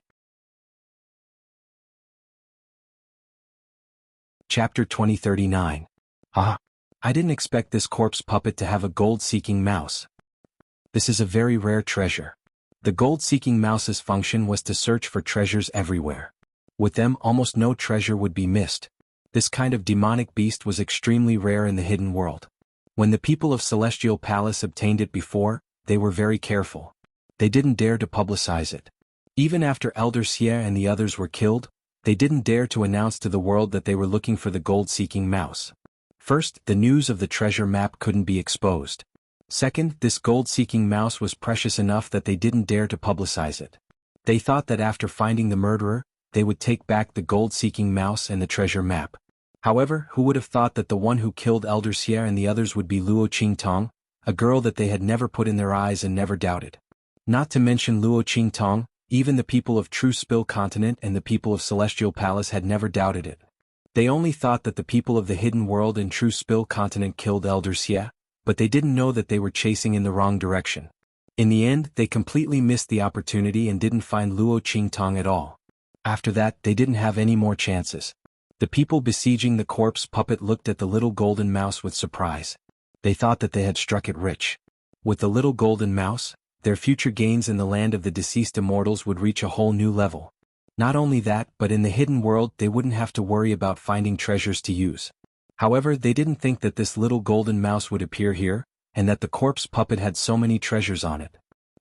Chapter 2039. Ah! I didn't expect this corpse puppet to have a gold-seeking mouse. This is a very rare treasure. The gold-seeking mouse's function was to search for treasures everywhere. With them, almost no treasure would be missed. This kind of demonic beast was extremely rare in the hidden world. When the people of Celestial Palace obtained it before, they were very careful. They didn't dare to publicize it. Even after Elder Xie and the others were killed, they didn't dare to announce to the world that they were looking for the gold-seeking mouse. First, the news of the treasure map couldn't be exposed. Second, this gold-seeking mouse was precious enough that they didn't dare to publicize it. They thought that after finding the murderer, they would take back the gold-seeking mouse and the treasure map. However, who would have thought that the one who killed Elder Xie and the others would be Luo Qingtong, a girl that they had never put in their eyes and never doubted. Not to mention Luo Qingtong, even the people of True Spill Continent and the people of Celestial Palace had never doubted it. They only thought that the people of the Hidden World and True Spill Continent killed Elder Xie, but they didn't know that they were chasing in the wrong direction. In the end, they completely missed the opportunity and didn't find Luo Qingtong at all. After that, they didn't have any more chances. The people besieging the corpse puppet looked at the little golden mouse with surprise. They thought that they had struck it rich. With the little golden mouse, their future gains in the land of the deceased immortals would reach a whole new level. Not only that, but in the hidden world they wouldn't have to worry about finding treasures to use. However, they didn't think that this little golden mouse would appear here, and that the corpse puppet had so many treasures on it.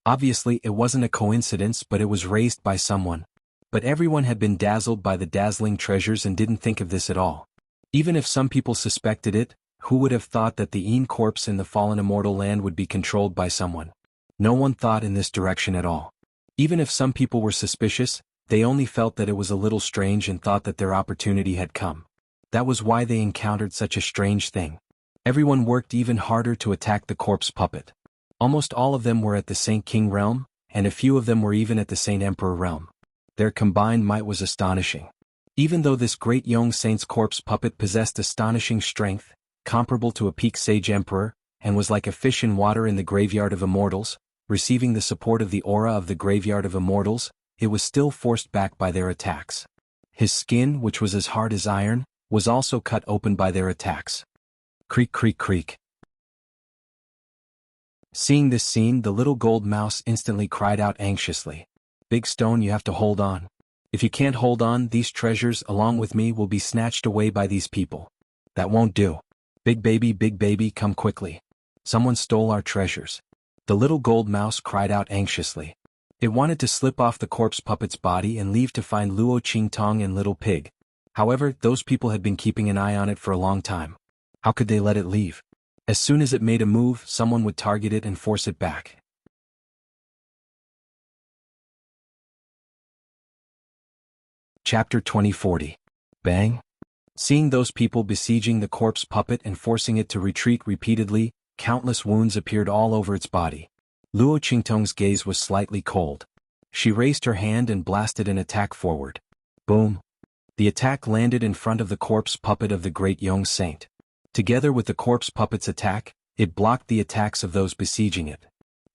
Obviously, it wasn't a coincidence, but it was raised by someone. But everyone had been dazzled by the dazzling treasures and didn't think of this at all. Even if some people suspected it, who would have thought that the Een corpse in the fallen immortal land would be controlled by someone? No one thought in this direction at all. Even if some people were suspicious, they only felt that it was a little strange and thought that their opportunity had come. That was why they encountered such a strange thing. Everyone worked even harder to attack the corpse puppet. Almost all of them were at the Saint King realm, and a few of them were even at the Saint Emperor realm. Their combined might was astonishing. Even though this great young saint's corpse puppet possessed astonishing strength, comparable to a peak sage emperor, and was like a fish in water in the graveyard of immortals, receiving the support of the aura of the graveyard of immortals, it was still forced back by their attacks. His skin, which was as hard as iron, was also cut open by their attacks. Creak, creak, creak. Seeing this scene, the little gold mouse instantly cried out anxiously. Big Stone, you have to hold on. If you can't hold on, these treasures, along with me, will be snatched away by these people. That won't do. Big baby, come quickly. Someone stole our treasures. The little gold mouse cried out anxiously. It wanted to slip off the corpse puppet's body and leave to find Luo Qingtong and Little Pig. However, those people had been keeping an eye on it for a long time. How could they let it leave? As soon as it made a move, someone would target it and force it back. Chapter 2040. Bang! Seeing those people besieging the corpse puppet and forcing it to retreat repeatedly, countless wounds appeared all over its body. Luo Qingtong's gaze was slightly cold. She raised her hand and blasted an attack forward. Boom! The attack landed in front of the corpse puppet of the great young saint. Together with the corpse puppet's attack, it blocked the attacks of those besieging it.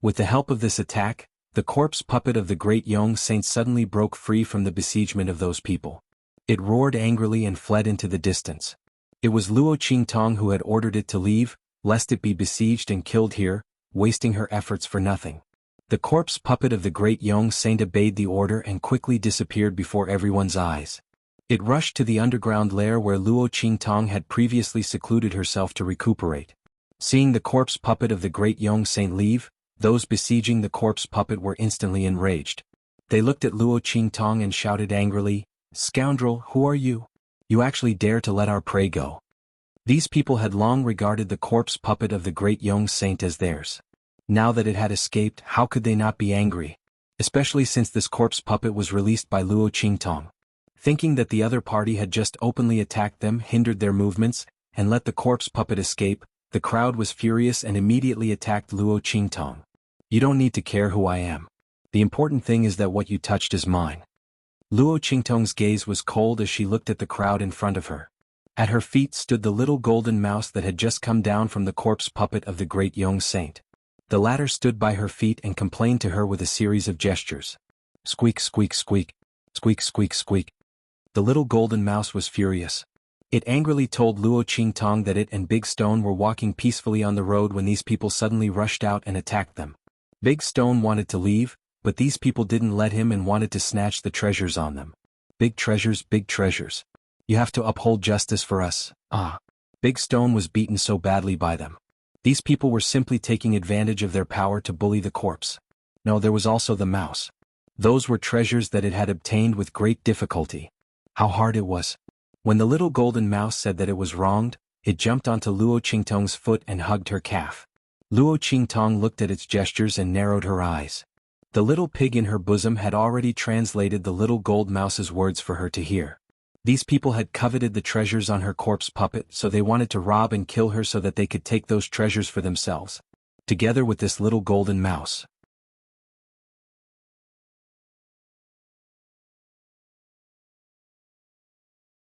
With the help of this attack, the corpse puppet of the great young saint suddenly broke free from the besiegement of those people. It roared angrily and fled into the distance. It was Luo Qingtong who had ordered it to leave, lest it be besieged and killed here, wasting her efforts for nothing. The corpse puppet of the great young saint obeyed the order and quickly disappeared before everyone's eyes. It rushed to the underground lair where Luo Qingtong had previously secluded herself to recuperate. Seeing the corpse puppet of the great young saint leave, those besieging the corpse puppet were instantly enraged. They looked at Luo Qingtong and shouted angrily, "Scoundrel, who are you? You actually dare to let our prey go?" These people had long regarded the corpse puppet of the great young saint as theirs. Now that it had escaped, how could they not be angry? especially since this corpse puppet was released by Luo Qingtong. Thinking that the other party had just openly attacked them, hindered their movements, and let the corpse puppet escape, the crowd was furious and immediately attacked Luo Qingtong. You don't need to care who I am. The important thing is that what you touched is mine. Luo Qingtong's gaze was cold as she looked at the crowd in front of her. At her feet stood the little golden mouse that had just come down from the corpse puppet of the great Yong saint. The latter stood by her feet and complained to her with a series of gestures. Squeak, squeak, squeak. Squeak, squeak, squeak. The little golden mouse was furious. It angrily told Luo Qingtong that it and Big Stone were walking peacefully on the road when these people suddenly rushed out and attacked them. Big Stone wanted to leave, but these people didn't let him and wanted to snatch the treasures on them. Big treasures, big treasures. You have to uphold justice for us. Big Stone was beaten so badly by them. These people were simply taking advantage of their power to bully the corpse. No, there was also the mouse. Those were treasures that it had obtained with great difficulty. How hard it was. When the little golden mouse said that it was wronged, it jumped onto Luo Qingtong's foot and hugged her calf. Luo Qingtong looked at its gestures and narrowed her eyes. The little pig in her bosom had already translated the little gold mouse's words for her to hear. These people had coveted the treasures on her corpse puppet, so they wanted to rob and kill her so that they could take those treasures for themselves. Together with this little golden mouse.